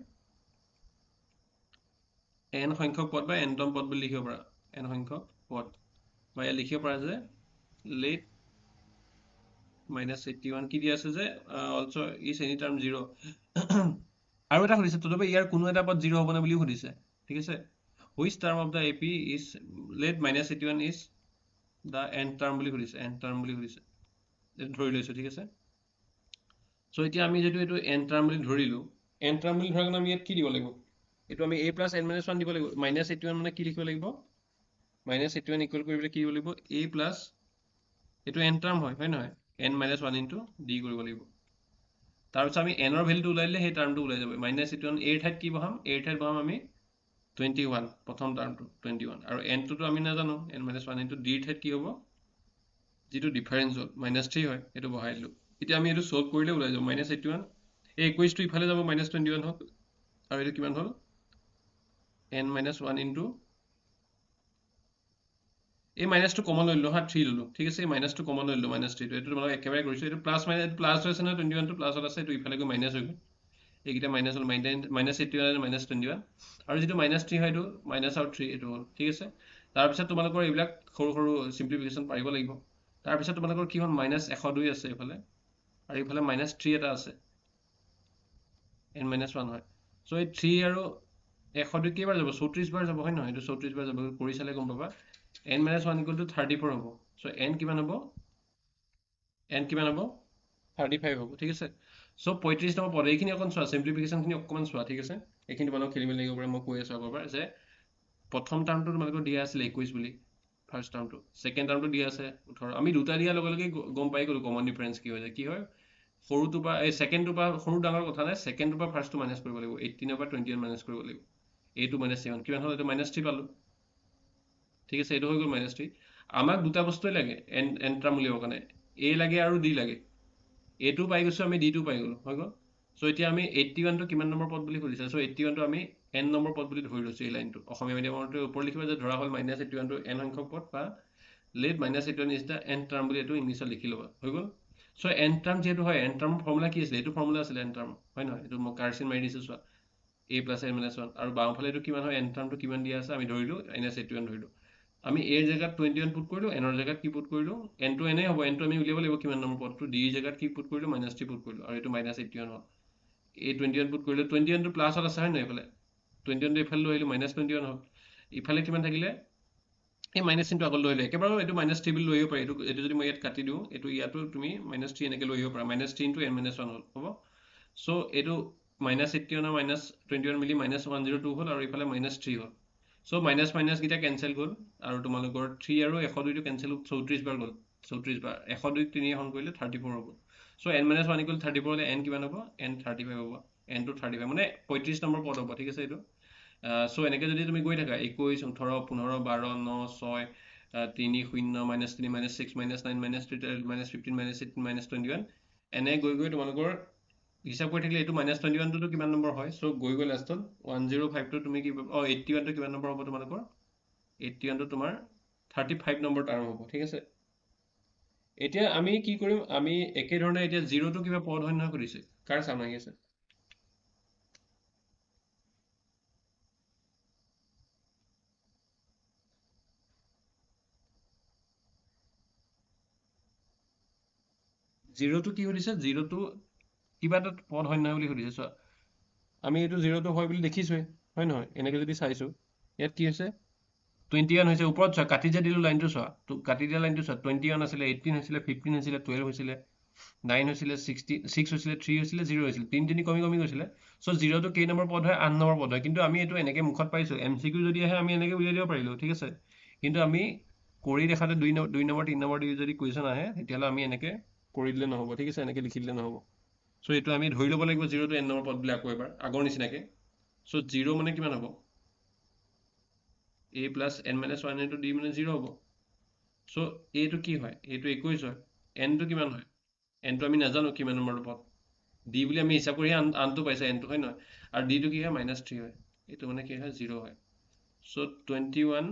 n সংখ্যক পদ বা nতম পদ বুলি লিখিব পাৰা n সংখ্যক পদ বা ইয়াত লিখিব পাৰা যে লেট -81 কি দিয়া আছে যে অলছ' ইজ এনি টাৰ্ম 0 আৰু এটা সুধিছে তথাপি ইয়াৰ কোনো এটা পদ 0 হ'বনে বুলিও সুধিছে ঠিক আছে which term of the AP is let -81 is the n term বুলি সুধিছে n টাৰ্ম বুলি সুধিছে এইটো ধৰি লৈছোঁ ঠিক আছে চ' এতিয়া আমি যিটো এইটো n টাৰ্ম বুলি ধৰিলোঁ n টাৰ্ম বুলি ধৰাৰ কাৰণে আমি ইয়াত কি দিব লাগিব এইটো আমি a + n - 1 দিব লাগিব -81 মানে কি লিখিব লাগিব -81 ইকুৱেল কৰিবলৈ কি দিব লাগিব a প্লাছ এইটো n টাৰ্ম হয় নহয় n - 1 ইনটু d কৰিব লাগিব তাৰপিছত আমি nৰ ভেলুটো ওলাই দিলে সেই টাৰ্মটো ওলাই যাব -81 a ঠাইত কি বহাম a ঠাইত বহাম আমি 21 প্ৰথম টাৰ্মটো 21 আৰু nটোতো আমি নাজানো n - 1 ইনটু d ঠাইত কি হ'ব যিটো ডিফাৰেঞ্চ হ'ল -3 হয় এইটো বহাই দিলোঁ এতিয়া আমি এইটো ছল্ভ কৰিলে ওলাই যাব -81 এই 21টো ইফালে যাব -21 হ'ল আৰু এইটো কিমান হ'ল n-1 ইনটু এই মাইনাছটো কমন লৈ ল'লো হা 3 ল'লো ঠিক আছে এই মাইনাছটো কমন লৈ ল'লো -3টো এইটো তোমালোক একেবাৰে কৰিছোঁ এইটো প্লাছ মাইনাছ প্লাছ হৈছে না 21টো প্লাছত আছে এইটো ইফালে গৈ মাইনাছ হৈ গ'ল এইকেইটা মাইনাছ হ'ল -81 আৰু যিটো -3 হয় এইটো মাইনাছ আৰু 3 এইটো হ'ল ঠিক আছে তাৰপিছত তোমালোকৰ এইবিলাক সৰু সৰু চিম্পলিফিকেশ্যন পাৰিব লাগিব তাৰপিছত তোমালোকৰ কি হ'ল -102 আছে এইফালে আৰু এইফালে -3 এটা আছে n-1 হয় চ' এই 3 আৰু 102 কেইবাৰ যাব 34 বাৰ যাব হয় নহয় এইটো 34 বাৰ যাব কৰি চালে গম পাবা n-1 ইকুৱেল টু 34 হ'ব চ' n কিমান হ'ব n কিমান হ'ব 35 হ'ব ঠিক আছে চ' 35 নম্বৰ পদ এইখিনি অকণ চোৱা চিম্পলিফিকেশ্যনখিনি অকণমান চোৱা ঠিক আছে এইখিনি তোমালোক খেলি মেলি লাগিব পাৰে মই কৈ আছোঁ আগৰবাৰ যে প্ৰথম টাৰ্মটো তোমালোকৰ দিয়া আছিলে 21 বুলি ফাৰ্ষ্ট টাৰ্মটো ছেকেণ্ড টাৰ্মটো দিয়া আছে 18 আমি দুটা দিয়াৰ লগে লগে গম পাই গ'লো কমন ডিফাৰেঞ্চ কি হয় কি হয় সৰুটো পৰা এই ছেকেণ্ডটোৰ পৰা সৰু ডাঙৰ কথা নাই ছেকেণ্ডটোৰ পৰা ফাৰ্ষ্টটো মাইনাছ কৰিব লাগিব 18ৰ পৰা 21 মাইনাছ কৰিব লাগিব এইটো -7 কিমান হ'ল এইটো -3 পালোঁ ঠিক আছে এইটো হৈ গ'ল -3 আমাক দুটা বস্তুৱে লাগে এন টাৰ্ম উলিয়াবৰ কাৰণে এ লাগে আৰু ডি লাগে এটো পাই গৈছোঁ আমি ডিটো পাই গ'লো হৈ গ'ল চ' এতিয়া আমি 81টো কিমান নম্বৰ পদ বুলি সুধিছে চ' 81টো আমি n নম্বৰ পদ বুলি ধৰি লৈছোঁ এই লাইনটো অসমীয়া মিডিয়ামৰটো ওপৰত লিখিবা যে ধৰা হ'ল -81টো n সংখ্যক পদ বা let -81 is the n term বুলি এইটো ইংলিছত লিখি ল'বা হৈ গ'ল চ' n টাৰ্ম যিহেতু হয় n টাৰ্মৰ ফৰ্মুলা কি আছিলে এইটো ফৰ্মুলা আছিলে n টাৰ্ম হয় নহয় এইটো মই কাৰ্চিন মাৰি দিছোঁ চোৱা a + n-1 আৰু বাওঁফালে এইটো কিমান হয় n টাৰ্মটো কিমান দিয়া আছে আমি ধৰিলোঁ n-81 ধৰিলোঁ আমি এৰ জেগাত 21 পুট কৰিলোঁ এনৰ জেগাত কি পুট কৰিলোঁ nটো এনেই হ'ব nটো আমি উলিয়াব লাগিব কিমান নম্বৰ পদটো ডিৰ জেগাত কি পুট কৰিলোঁ -3 পুট কৰিলোঁ আৰু এইটো -81 হ'ল এই 21 পুট কৰিলোঁ 21টো প্লাছত আছে হয় নহয় এইফালে 21টো এইফালে লৈ আহিলোঁ -21 হ'ল ইফালে কিমান থাকিলে এই মাইনাছ চিনটো আগত লৈ আহিলোঁ একেবাৰে এইটো -3 বুলি লৈ আহিব পাৰি এইটো যদি মই ইয়াত কাটি দিওঁ এইটো ইয়াতো তুমি -3 এনেকৈ লৈ আহিব পাৰা -3 ইনটু n-1 হ'ল হ'ব চ' এইটো -81 আৰু -21 মিলি -102 হ'ল আৰু এইফালে -3 হ'ল চ' মাইনাছ মাইনাছ কেইটা কেঞ্চেল গ'ল আৰু তোমালোকৰ 3 আৰু 102টো কেঞ্চেল 34 বাৰ গ'ল 34 বাৰ 102 3 এখন কৰিলে 34 হ'ব চ' n-1 ইকুৱেল 34 হ'লে n কিমান হ'ব n 35 হ'ব n টো 35 মানে 35 নম্বৰ পদ হ'ব ঠিক আছে এইটো চ' এনেকৈ যদি তুমি গৈ থাকা 21 18 15 12 9 6 3 0 -3 -6 -9 -12 -15 -18 -21 এনে গৈ গৈ তোমালোকৰ হিচাপ কৰি থাকিলে এইটো -21টো কিমান নম্বৰ হয় চ' গৈ গৈ লাষ্টত 105টো তুমি কি 81টো কিমান নম্বৰ হ'ব তোমালোকৰ 81টো তোমাৰ 35 নম্বৰ টাৰ্ম হ'ব ঠিক আছে এতিয়া আমি কি কৰিম আমি একেধৰণে এতিয়া 0টো কিবা পদ হয় নহয় সুধিছে কাৰ চাম আহি আছে 0টো কি সুধিছে 0টো কিবা এটা পদ হয় নহয় বুলি সুধিছে চোৱা আমি এইটো 0টো হয় বুলি দেখিছোৱে হয় নহয় এনেকৈ যদি চাইছোঁ ইয়াত কি হৈছে 21 হৈছে ওপৰত চোৱা কাটি যে দিলোঁ লাইনটো চোৱা কাটি দিয়া লাইনটো চোৱা 21 আছিলে 18 হৈছিলে 15 হৈছিলে 12 হৈছিলে 9 হৈছিলে 6 হৈছিলে 3 হৈছিলে 0 হৈছিলে 3 3 কমি কমি গৈছিলে চ' 0টো কেই নম্বৰ পদ হয় 8 নম্বৰ পদ হয় কিন্তু আমি এইটো এনেকৈ মুখত পাইছোঁ MCQ যদি আহে আমি এনেকৈ উলিয়াই দিব পাৰিলোঁ ঠিক আছে কিন্তু আমি কৰি দেখাতে 2 নম্বৰ 3 নম্বৰ দি যদি কুৱেশ্যন আহে তেতিয়াহ'লে আমি এনেকৈ কৰি দিলে নহ'ব ঠিক আছে এনেকৈ লিখি দিলে নহ'ব চ' এইটো আমি ধৰি ল'ব লাগিব 0টো n নম্বৰ পদ বুলি আকৌ এবাৰ আগৰ নিচিনাকৈ চ' 0 মানে কিমান হ'ব a + n-1 ইনটু d মানে 0 হ'ব চ' এইটো কি হয় এইটো 21 হয় nটো কিমান হয় nটো আমি নাজানো কিমান নম্বৰ পদ d বুলি আমি হিচাপ কৰি আনটো পাইছে nটো হয় নহয় আৰু dটো কি হয় -3 হয় এইটো মানে কি হয় 0 হয় চ' 21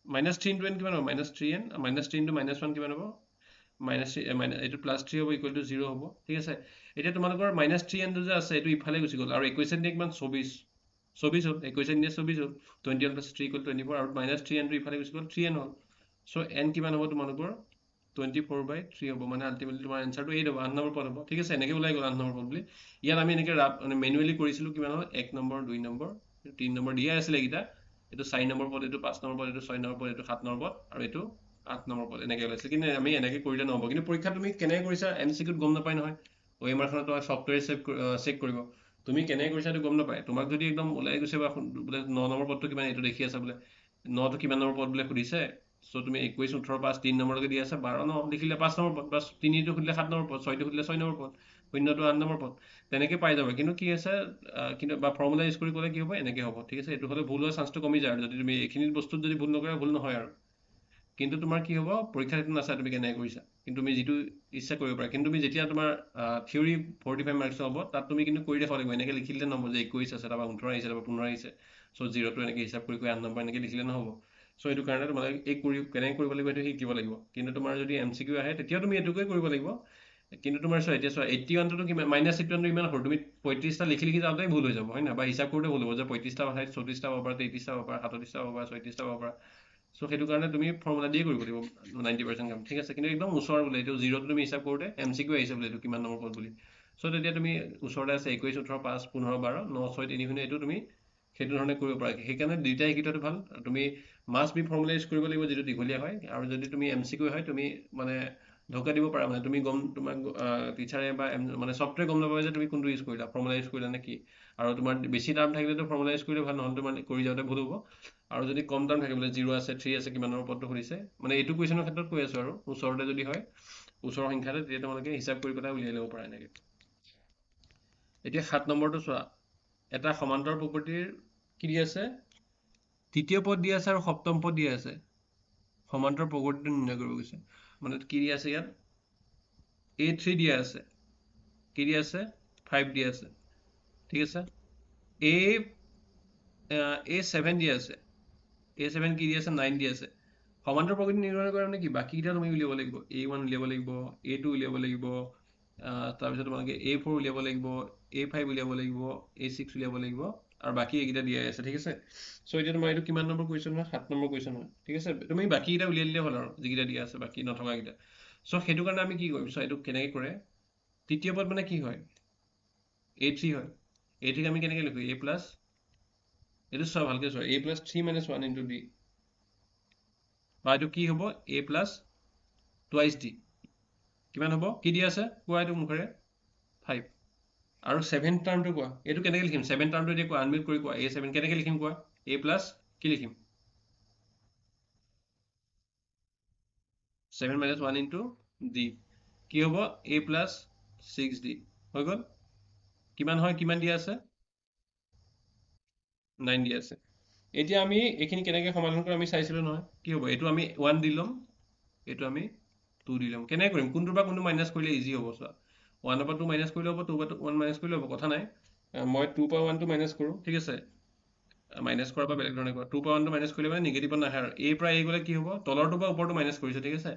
-3 ইনটু n কিমান হ'ব -3n -3 ইনটু -1 কিমান হ'ব এইটো +3 হ'ব ইকুৱেল টু 0 হ'ব ঠিক আছে এতিয়া তোমালোকৰ -3nটো যে আছে এইটো ইফালে গুচি গ'ল আৰু 21 দিয়ে কিমান 24 24 হ'ল 21 দিয়ে 24 হ'ল 21 + 3 = 24 আৰু -3nটো ইফালে গুচি গ'ল 3n হ'ল চ' n কিমান হ'ব তোমালোকৰ 24/3 হ'ব মানে আল্টিমেটলি তোমাৰ এনচাৰটো 8 হ'ব 8 নম্বৰ পদ হ'ব ঠিক আছে এনেকৈ ওলাই গ'ল 8 নম্বৰ পদ বুলি ইয়াত আমি এনেকৈ মানে মেনুৱেলি কৰিছিলোঁ কিমান হ'ল 1 নম্বৰ 2 নম্বৰ 3 নম্বৰ দিয়া আছিলে এইকেইটা এইটো 4 নম্বৰ পদ এইটো 5 নম্বৰ পদ এইটো 6 নম্বৰ পদ এইটো 7 নম্বৰ পদ আৰু এইটো 8 নম্বৰ পদ এনেকৈ ওলাইছে কিন্তু আমি এনেকৈ কৰিলে নহ'ব কিন্তু পৰীক্ষাত তুমি কেনেকৈ কৰিছা MCQত গম নাপায় নহয় OMR খনত তোমাৰ ছফ্টৱেৰ চেক কৰিব তুমি কেনেকৈ কৰিছা এইটো গম নাপায় তোমাক যদি একদম ওলাই গৈছে বা বোলে 9 নম্বৰ পদটো কিমান এইটো দেখি আছা বোলে 9টো কিমান নম্বৰ পদ বোলে সুধিছে চ' তুমি 21 18 5 3 নম্বৰলৈকে দি আছে 12 9 লিখিলে 5 নম্বৰ পদ বা 3টো সুধিলে 7 নম্বৰ পদ 6টো সুধিলে 6 নম্বৰ পদ 0টো 8 নম্বৰ পদ তেনেকৈ পাই যাব কিন্তু কি আছে কিন্তু বা ফৰ্মুলা ইউজ কৰি ক'লে কি হ'ব এনেকৈ হ'ব ঠিক আছে এইটো হ'লে ভুল হোৱাৰ চান্সটো কমি যায় আৰু যদি তুমি এইখিনি বস্তুত যদি ভুল নকৰা ভুল নহয় আৰু কিন্তু তোমাৰ কি হ'ব পৰীক্ষাত সেইটো নাচায় তুমি কেনেকৈ কৰিছা, কিন্তু তুমি যিটো ইচ্ছা কৰিব পাৰা। কিন্তু তুমি যেতিয়া তোমাৰ থিয়ৰী 45 মাৰ্কছৰ হ'ব তাত তুমি কিন্তু কৰি দেখাব লাগিব। এনেকৈ লিখিলে নহ'ব যে 21 আছে তাৰপৰা 18 আহিছে তাৰপৰা 15 আহিছে, চ' জিৰ'টো এনেকৈ হিচাপ কৰি 8 নম্বৰ এনেকৈ লিখিলে নহ'ব। চ' সেইটো কাৰণে তোমালোকে কেনেকৈ কৰিব লাগিব সেইটো শিকিব লাগিব। কিন্তু তোমাৰ যদি MCQ আহে তেতিয়াও তুমি এইটোকে কৰিব লাগিব। কিন্তু তোমাৰ চোৱা এতিয়া চোৱা 81টো কিমান, -81টো ইমান সৰু, তুমি 35টা লিখি লিখি যাওঁতেই ভুল হৈ যাব হয় নহয়, বা হিচাপ কৰোঁতে ভুল হ'ব যে 35টা ঠাইত 34টা পাব পাৰা, 33টা পাব পাৰা, 37টা পাব পাৰা, 36টা পাব পাৰা। চ' সেইটো কাৰণে তুমি ফৰ্মুলা দিয়ে কৰিব লাগিব 90% কাম, ঠিক আছে। কিন্তু একদম ওচৰ বোলে এইটো জিৰ'টো তুমি হিচাপ কৰোঁতে MCQ আহিছে বোলে এইটো কিমান নম্বৰ পদ বুলি। চ' তেতিয়া তুমি ওচৰতে আছে 21, 18, 5, 15, 12, 9, 6, 3, 0 এইটো তুমি সেইটো ধৰণে কৰিব পাৰা। সেইকাৰণে দুইটাই শিকি থোৱাটো ভাল। তুমি মাষ্ট বি ফৰ্মুলা ইউজ কৰিব লাগিব যিটো দীঘলীয়া হয়, আৰু যদি তুমি MCQ হয় তুমি মানে ঢোকা দিব পাৰা, মানে তুমি তোমাক টিচাৰে বা মানে ছফ্টৱেৰ গম নাপায় যে তুমি কোনটো ইউজ কৰিলা, ফৰ্মুলা ইউজ কৰিলা নে কি। আৰু তোমাৰ বেছি টাৰ্ম থাকিলেতো ফৰ্মুলা ইউজ কৰিলে ভাল, নহ'লে তোমাৰ কৰি যাওঁতে ভুল হ'ব। আৰু যদি কম টাৰ্ম থাকে বোলে 0 আছে 3 আছে কিমানৰ ওপৰতো সুধিছে, মানে এইটো কুৱেশ্যনৰ ক্ষেত্ৰত কৈ আছোঁ আৰু ওচৰতে যদি হয় ওচৰৰ সংখ্যাতে, তেতিয়া তোমালোকে হিচাপ কৰি পেলাই উলিয়াই ল'ব পাৰা এনেকৈ। এতিয়া 7 নম্বৰটো চোৱা, এটা সমান্তৰ প্ৰকৃতিৰ কি দি আছে, তৃতীয় পদ দি আছে আৰু সপ্তম পদ দি আছে। সমান্তৰ প্ৰকৃতিটো নিৰ্ণয় কৰিব গৈছে, মানে কি দি আছে ইয়াত A3 দিয়া আছে, কি দি আছে 5 দি আছে, ঠিক আছে। A7 দি আছে, A7 কি দি আছে 9 দি আছে। সমান্তৰ প্ৰকৃতি নিৰ্ণয় কৰা মানে কি, বাকীকেইটা তুমি উলিয়াব লাগিব, A1 উলিয়াব লাগিব, A2 উলিয়াব লাগিব, তাৰপিছত তোমালোকে A4 উলিয়াব লাগিব, A5 উলিয়াব লাগিব, A6 উলিয়াব লাগিব, আৰু বাকী এইকেইটা দিয়াই আছে, ঠিক আছে। চ' এতিয়া তোমাৰ এইটো কিমান নম্বৰ কুৱেশ্যন হয়, 7 নম্বৰ কুৱেশ্যন হয়, ঠিক আছে। তুমি বাকীকেইটা উলিয়াই দিলে হ'ল আৰু যিকেইটা দিয়া আছে বাকী নথকাকেইটা। চ' সেইটো কাৰণে আমি কি কৰিম, চ' এইটো কেনেকৈ কৰে, তৃতীয় পদ মানে কি হয় A3 হয়। A3 আমি কেনেকৈ লিখোঁ, A প্লাছ, এইটো চোৱা ভালকৈ চোৱা, A+3 - 1 × D, বা এইটো কি হ'ব A প্লাছ টুৱাইচ D, কিমান হ'ব, কি দি আছে কোৱা এইটো মুখেৰে 5। আৰু 7 টাৰ্মটো কোৱা, এইটো কেনেকৈ লিখিম 7 টাৰ্মটো, এতিয়া কোৱা আনমিউট কৰি কোৱা A7 কেনেকৈ লিখিম কোৱা, A প্লাছ কি লিখিম 7 - 1 × D, কি হ'ব A প্লাছ 6D, হৈ গ'ল। কিমান হয়, কিমান দিয়া আছে 9 দিয়া আছে। এতিয়া আমি এইখিনি কেনেকৈ সমাধান কৰি আমি চাইছিলোঁ নহয়, কি হ'ব, এইটো আমি 1 দি ল'ম, এইটো আমি 2 দি ল'ম। কেনেকৈ কৰিম, কোনটোৰ পৰা কোনটো মাইনাছ কৰিলে ইজি হ'ব চোৱা, 1ৰ পৰা 2 মাইনাছ কৰিলে হ'ব, 2ৰ পৰা 1 মাইনাছ কৰিলে হ'ব, কথা নাই। মই 2ৰ পৰা 1টো মাইনাছ কৰোঁ, ঠিক আছে। মাইনাছ কৰাৰ পৰা বেলেগ ধৰণে কৰা, 2ৰ পৰা 1টো মাইনাছ কৰিলে মানে নিগেটিভত নাহে আৰু A পৰা A গ'লে কি হ'ব, তলৰটোৰ পৰা ওপৰটো মাইনাছ কৰিছোঁ, ঠিক আছে।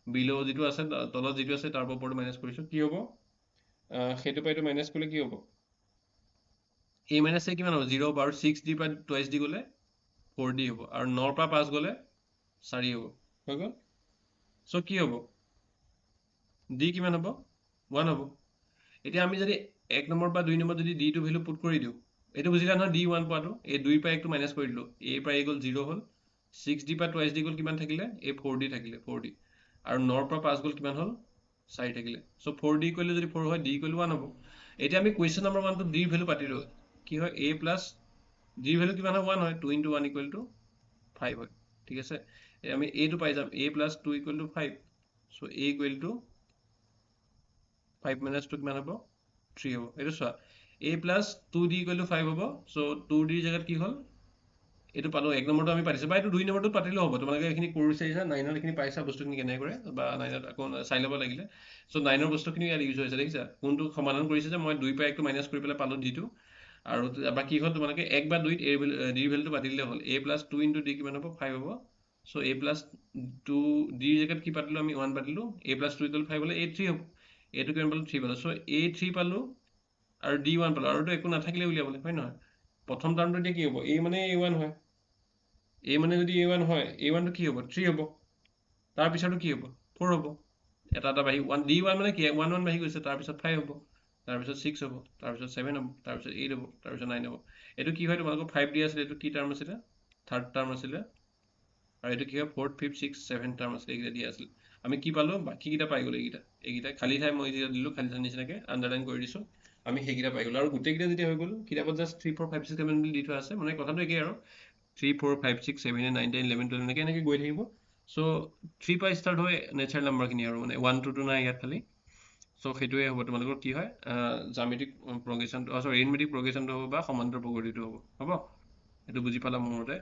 বিল' যিটো আছে তলত যিটো আছে তাৰ পৰা ওপৰটো মাইনাছ কৰিছোঁ, কি হ'ব সেইটো পৰা এইটো মাইনাছ কৰিলে কি হ'ব, A - A কিমান হ'ব 0 হ'ব, আৰু 6D পৰা টুৱাইচ D গ'লে 4D হ'ব, আৰু 9ৰ পৰা 5 গ'লে 4 হ'ব, হৈ গ'ল। চ' কি হ'ব D কিমান হ'ব 1 হ'ব। এতিয়া আমি যদি 1 নম্বৰ বা 2 নম্বৰ যদি D টো ভেলু পুট কৰি দিওঁ, এইটো বুজিলা নহয়, D1 পোৱাটো, এই 2ৰ পৰা 1টো মাইনাছ কৰি দিলোঁ, A পৰা A গ'ল 0 হ'ল, 6D পৰা টুৱাইচ D গ'ল কিমান থাকিলে, এই 4D থাকিলে 4D, আৰু 9ৰ পৰা 5 গ'ল কিমান হ'ল 4 থাকিলে। চ' 4D কৰিলে যদি 4 হয়, D কৰিলে 1 হ'ব। এতিয়া আমি কুৱেশ্যন নম্বৰ 1টো D ভেলু পাতিলোঁ, কি হয় A প্লাছ D ভেলু কিমান হয় 1 হয়, 2 × 1 = 5 হয়, ঠিক আছে। আমি এইটো পাই যাম A প্লাছ 2 = 5, চ' A = 5 - 2 কিমান হ'ব 3 হ'ব। এইটো চোৱা A প্লাছ 2D = 5 হ'ব, চ' 2D জেগাত কি হ'ল, এইটো পালোঁ। 1 নম্বৰটো আমি পাতিছোঁ, বা এইটো 2 নম্বৰটো পাতিলেও হ'ব, তোমালোকে এইখিনি কৰি চাইছা 9ত, এইখিনি পাইছা বস্তুখিনি কেনেকৈ কৰে, বা 9ত আকৌ চাই ল'ব লাগিলে। চ' 9ৰ বস্তুখিনি ইয়াত ইউজ হৈছে, দেখিছা কোনটো সমাধান কৰিছে যে মই 2ৰ পৰা 1টো মাইনাছ কৰি পেলাই পালোঁ D টো, আৰু বা কি হ'ল তোমালোকে 1 বা 2ত D ভেলুটো পাতিলে হ'ল, A প্লাছ 2 × D কিমান হ'ব 5 হ'ব। চ' A প্লাছ 2 D জেগাত কি পাতিলোঁ আমি 1 পাতিলোঁ, A প্লাছ 2 = 5 হ'লে A3 হ'ব, এইটো কিমান পালোঁ 3 পালোঁ। চ' A3 পালোঁ আৰু D1 পালোঁ, আৰুতো একো নাথাকিলে উলিয়াবলৈ, হয় নহয়। প্ৰথম টাৰ্মটো এতিয়া কি হ'ব, A মানে A1 হয়, A মানে যদি A1 হয়, A1 টো কি হ'ব 3 হ'ব, তাৰপিছতো কি হ'ব 4 হ'ব, এটা এটা বাঢ়ি D1 মানে কি 1 1 বাঢ়ি গৈছে, তাৰপিছত 5 হ'ব, তাৰপিছত 6 হ'ব, তাৰপিছত 7 হ'ব, তাৰপিছত 8 হ'ব, তাৰপিছত 9 হ'ব। এইটো কি হয় তোমালোকৰ 5 দিয়া আছিলে, এইটো কি টাৰ্ম আছিলে 3rd টাৰ্ম আছিলে, আৰু এইটো কি হয় 4th 5th 6th 7th term আছিলে, এইকেইটা দিয়া আছিলে। আমি কি পালোঁ বাকীকেইটা পাই গ'লোঁ, এইকেইটা খালী ঠাই মই যেতিয়া দিলোঁ খালী ঠাই নিচিনাকৈ আণ্ডাৰলাইন কৰি দিছোঁ, আমি সেইকেইটা পাই গ'লোঁ। আৰু গোটেইকেইটা যেতিয়া হৈ গ'ল, কিতাপত জাষ্ট 3 4 5 6 7 বুলি দি থোৱা আছে, মানে কথাটো একেই আৰু 3 4 5 6 7 8 9 10 11 12 এনেকৈ এনেকৈ গৈ থাকিব। চ' 3 পৰা ষ্টাৰ্ট হয় নেচাৰেল নাম্বাৰখিনি, আৰু মানে 1 2 নাই ইয়াত খালি। চ' সেইটোৱে হ'ব তোমালোকৰ কি হয় জ্যামিতিক প্ৰগ্ৰেশ্যনটো, এৰিথমেটিক প্ৰগ্ৰেশ্যনটো হ'ব, বা সমান্তৰ প্ৰগতিটো হ'ব। হ'ব এইটো বুজি পালা মোৰ মতে।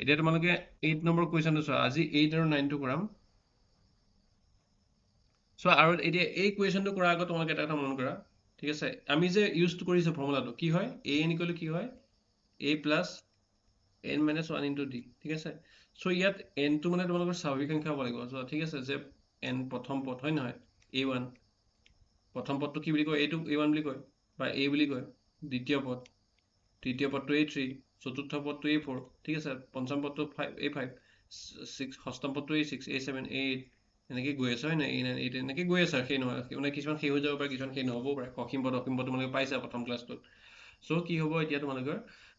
এতিয়া তোমালোকে 8 নম্বৰ কুৱেশ্যনটো চোৱা আজি 8 আৰু 9 টো কৰাম চোৱা আৰু এতিয়া এই কুৱেশ্যনটো কৰাৰ আগত তোমালোকে এটা কথা মন কৰা ঠিক আছে আমি যে ইউজ কৰিছো ফৰ্মুলাটো কি হয় an ইকুৱেল কি হয় a plus n minus 1 into d ঠিক আছে চ' ইয়াত n টো মানে তোমালোকৰ স্বাভাৱিক সংখ্যা হ'ব লাগিব চ' ঠিক আছে যে n প্ৰথম পদ হয় নহয় a1 প্ৰথম পদটো কি বুলি কয় এইটো a1 বুলি কয় বা a বুলি কয় দ্বিতীয় পদ তৃতীয় পদটো a3 চতুৰ্থ পদটো a4 ঠিক আছে পঞ্চম পদটো a5 ষষ্ঠম পদটো a6 a7 a8 এনেকৈ গৈ আছে হয় নাই a9 a10 এনেকৈ গৈ আছে সেই নহয় মানে কিছুমান শেষ হৈ যাব পাৰে কিছুমান শেষ নহ'বও পাৰে অসীম পদ তোমালোকে পাইছা প্ৰথম ক্লাছটোত চ' কি হ'ব এতিয়া তোমালোকৰ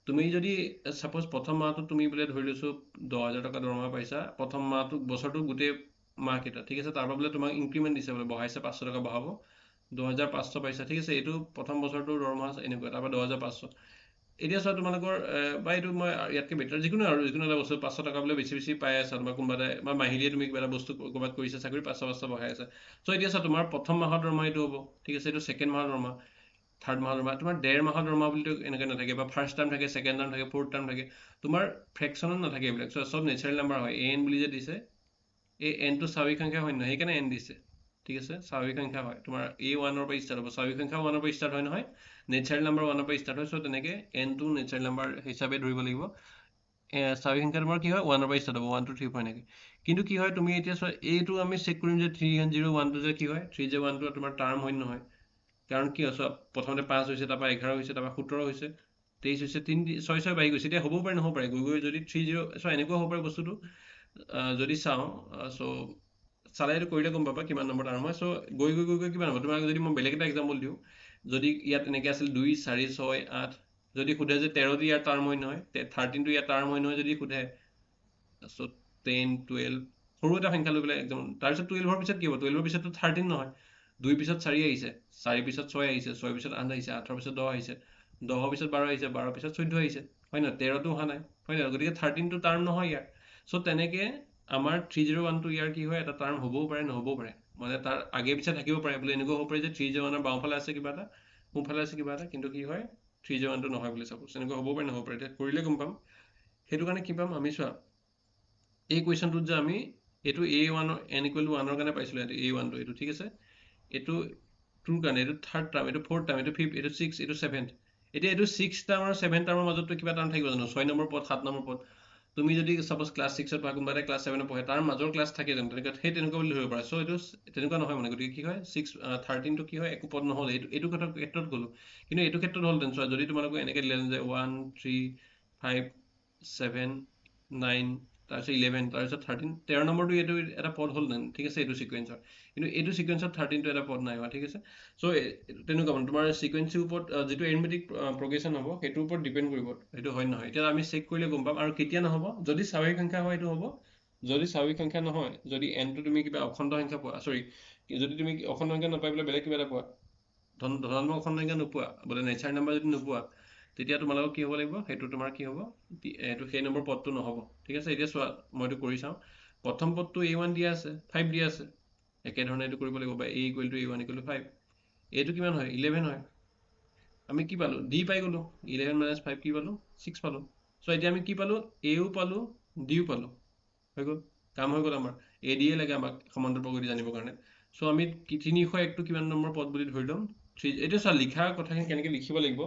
তুমি যদি ছাপ'জ প্ৰথম মাহটোত তুমি বোলে ধৰি লৈছো 10,000 টকা দৰমহা পাইছা প্ৰথম মাহটো বছৰটো গোটেই মাহকেইটা ঠিক আছে তাৰ পৰা বোলে তোমাক ইনক্ৰিমেণ্ট দিছে বোলে বঢ়াইছে 500 টকা বঢ়াব 10,500 পাইছা ঠিক আছে এইটো প্ৰথম বছৰটোৰ দৰমহা এনেকুৱা তাৰপৰা 10,500 এতিয়া চোৱা তোমালোকৰ বা এইটো মই ইয়াতকৈ বেটাৰ যিকোনো এটা বস্তু 500 টকা বোলে বেছি পাই আছা বা কোনোবা এটা বা মাহিলীয়ে তুমি কিবা এটা বস্তু ক'ৰবাত কৰিছা চাকৰি 500 বঢ়াই আছে চ' এতিয়া চোৱা তোমাৰ প্ৰথম মাহৰ দৰমহা এইটো হ'ব ঠিক আছে এইটো ছেকেণ্ড মাহৰ দৰমহা থাৰ্ড মাহৰ দৰমহা তোমাৰ 1.5 মাহৰ দৰমহা বুলিতো এনেকৈ নাথাকে বা ফাৰ্ষ্ট টাৰ্ম থাকে ছেকেণ্ড টাৰ্ম থাকে ফ'ৰ্থ টাৰ্ম থাকে তোমাৰ ফ্ৰেকশ্যনত নাথাকে এইবিলাক চব নেচাৰেল নাম্বাৰ হয় an বুলি যে দিছে এই nটো স্বাভাৱিক সংখ্যা হয় নহয় সেইকাৰণে n দিছে ঠিক আছে স্বাভাৱিক সংখ্যা হয় তোমাৰ a1 ৰ পৰা ষ্টাৰ্ট হ'ব স্বাভাৱিক সংখ্যা 1 ৰ পৰা ষ্টাৰ্ট হয় নহয় নেচাৰেল নাম্বাৰ 1 ৰ পৰা ষ্টাৰ্ট হয় চ' তেনেকৈ nটো নেচাৰেল নাম্বাৰ হিচাপে ধৰিব লাগিব স্বাভাৱিক সংখ্যা তোমাৰ কি হয় 1 ৰ পৰা ষ্টাৰ্ট হ'ব 1 2 3 4 এনেকৈ কিন্তু কি হয় তুমি এতিয়া চোৱা এইটো আমি চেক কৰিম যে 301 টো যে কি হয় 301 টো তোমাৰ টাৰ্ম হয় নহয় কাৰণ কি হয় চোৱা প্ৰথমতে 5 হৈছে তাৰপৰা 11 হৈছে তাৰপৰা 17 হৈছে 23 হৈছে 6 বাঢ়ি গৈছে এতিয়া হ'বও পাৰে নহ'ব পাৰে গৈ যদি 30 চোৱা এনেকুৱা হ'ব পাৰে বস্তুটো যদি চাওঁ চ' চালে এইটো কৰিলে গম পাবা কিমান নম্বৰ টাৰ্ম হয় চ' গৈ কিমান হ'ব তোমাক যদি মই বেলেগ এটা এক্সাম্পল দিওঁ যদি ইয়াত এনেকৈ আছিল 2 4 6 8 যদি সোধে যে 13টো ইয়াৰ টাৰ্ম হয় নহয় 13টো ইয়াৰ টাৰ্ম হয় নহয় যদি সোধে তাৰপিছত 10 12 সৰু এটা সংখ্যা লৈ পেলাই একদম তাৰপিছত 12ৰ পিছত কি হ'ব 12ৰ পিছততো 13 নহয় 2 পিছত 4 আহিছে 4 পিছত 6 আহিছে 6 পিছত 8 আহিছে 8ৰ পিছত 10 আহিছে 10ৰ পিছত 12 আহিছে 12ৰ পিছত 14 আহিছে হয় নহয় 13টো অহা নাই হয় নহয় গতিকে 13টো টাৰ্ম নহয় ইয়াৰ চ' তেনেকৈ আমাৰ 301টো ইয়াৰ কি হয় এটা টাৰ্ম হ'বও পাৰে নহ'বও পাৰে মানে তাৰ আগে পিছে থাকিব পাৰে বোলে এনেকুৱা হ'ব পাৰে যে 301ৰ বাওঁফালে আছে কিবা এটা সোঁফালে আছে কিবা এটা কিন্তু কি হয় 301টো নহয় বুলি চাপ'জ এনেকুৱা হ'ব পাৰে নহ'ব পাৰে এতিয়া কৰিলে গম পাম সেইটো কাৰণে কি পাম আমি চোৱা এই কুৱেশ্যনটোত যে আমি এইটো a1 n ইকুৱেল টু 1ৰ কাৰণে পাইছিলোঁ a1টো এইটো ঠিক আছে এইটো 2ৰ কাৰণে এইটো থাৰ্ড টাৰ্ম এইটো ফ'ৰ্থ টাৰ্ম এইটো ফিফ্থ এইটো ছিক্স এইটো ছেভেন্থ এতিয়া এইটো 6 টাৰ্ম আৰু 7 টাৰ্মৰ মাজতো কিবা টাৰ্ম থাকিব জানো 6 নম্বৰ পদ 7 নম্বৰ পদ তুমি যদি ছাপ'জ ক্লাছ 6ত পঢ়া কোনোবা এটা ক্লাছ 7ত পঢ়ে তাৰ মাজৰ ক্লাছ থাকে জানো তেনেকুৱা তেনেকুৱা বুলি ধৰিব পাৰা চ' এইটো তেনেকুৱা নহয় মানে গতিকে কি হয় 13টো কি হয় একো পদ নহ'ল এইটো ক্ষেত্ৰত গ'লো কিন্তু এইটো ক্ষেত্ৰত হ'ল চোৱা যদি তোমালোকে এনেকৈ দিলে যে 1 3 5 7 9 তাৰপিছত 11 তাৰপিছত 13 নম্বৰটো এইটো এটা পদ হ'ল দেন ঠিক আছে এইটো ছিকুৱেঞ্চৰ কিন্তু এইটো ছিকুৱেঞ্চত 13টো এটা পদ নাই হোৱা ঠিক আছে চ' তেনেকুৱা মানে তোমাৰ ছিকুৱেঞ্চিৰ ওপৰত যিটো এৰিথমেটিক প্ৰগ্ৰেশ্যন হ'ব সেইটোৰ ওপৰত ডিপেণ্ড কৰিব সেইটো হয় নহয় এতিয়া আমি চেক কৰিলে গম পাম আৰু কেতিয়া নহ'ব যদি স্বাভাৱিক সংখ্যা হয় এইটো হ'ব যদি স্বাভাৱিক সংখ্যা নহয় যদি nটো তুমি কিবা অখণ্ড সংখ্যা পোৱা চৰি যদি তুমি অখণ্ড সংখ্যা নাপাই পেলাই বেলেগ কিবা এটা পোৱা ধনাত্মক অখণ্ড সংখ্যা নোপোৱা বোলে নেচাৰ নাম্বাৰ যদি নোপোৱা তেতিয়া তোমালোকৰ কি হ'ব লাগিব সেইটো তোমাৰ কি হ'ব এইটো সেই নম্বৰ পদটো নহ'ব ঠিক আছে এতিয়া চোৱা মইতো কৰি চাওঁ প্ৰথম পদটো a1 দিয়া আছে 5 দিয়া আছে একেধৰণে এইটো কৰিব লাগিব বা a equal to a1 equal to 5 এইটো কিমান হয় 11 হয় আমি কি পালোঁ d পাই গ'লোঁ 11 মাইনাছ 5 কি পালোঁ 6 পালোঁ চ' এতিয়া আমি কি পালোঁ aও পালোঁ dও পালোঁ হৈ গ'ল কাম হৈ গ'ল আমাৰ a দিয়ে লাগে আমাক সমান্তৰাল প্ৰগতি জানিবৰ কাৰণে চ' আমি 301টো কিমান নম্বৰ পদ বুলি ধৰি ল'ম এইটো চোৱা লিখা কথাখিনি কেনেকৈ লিখিব লাগিব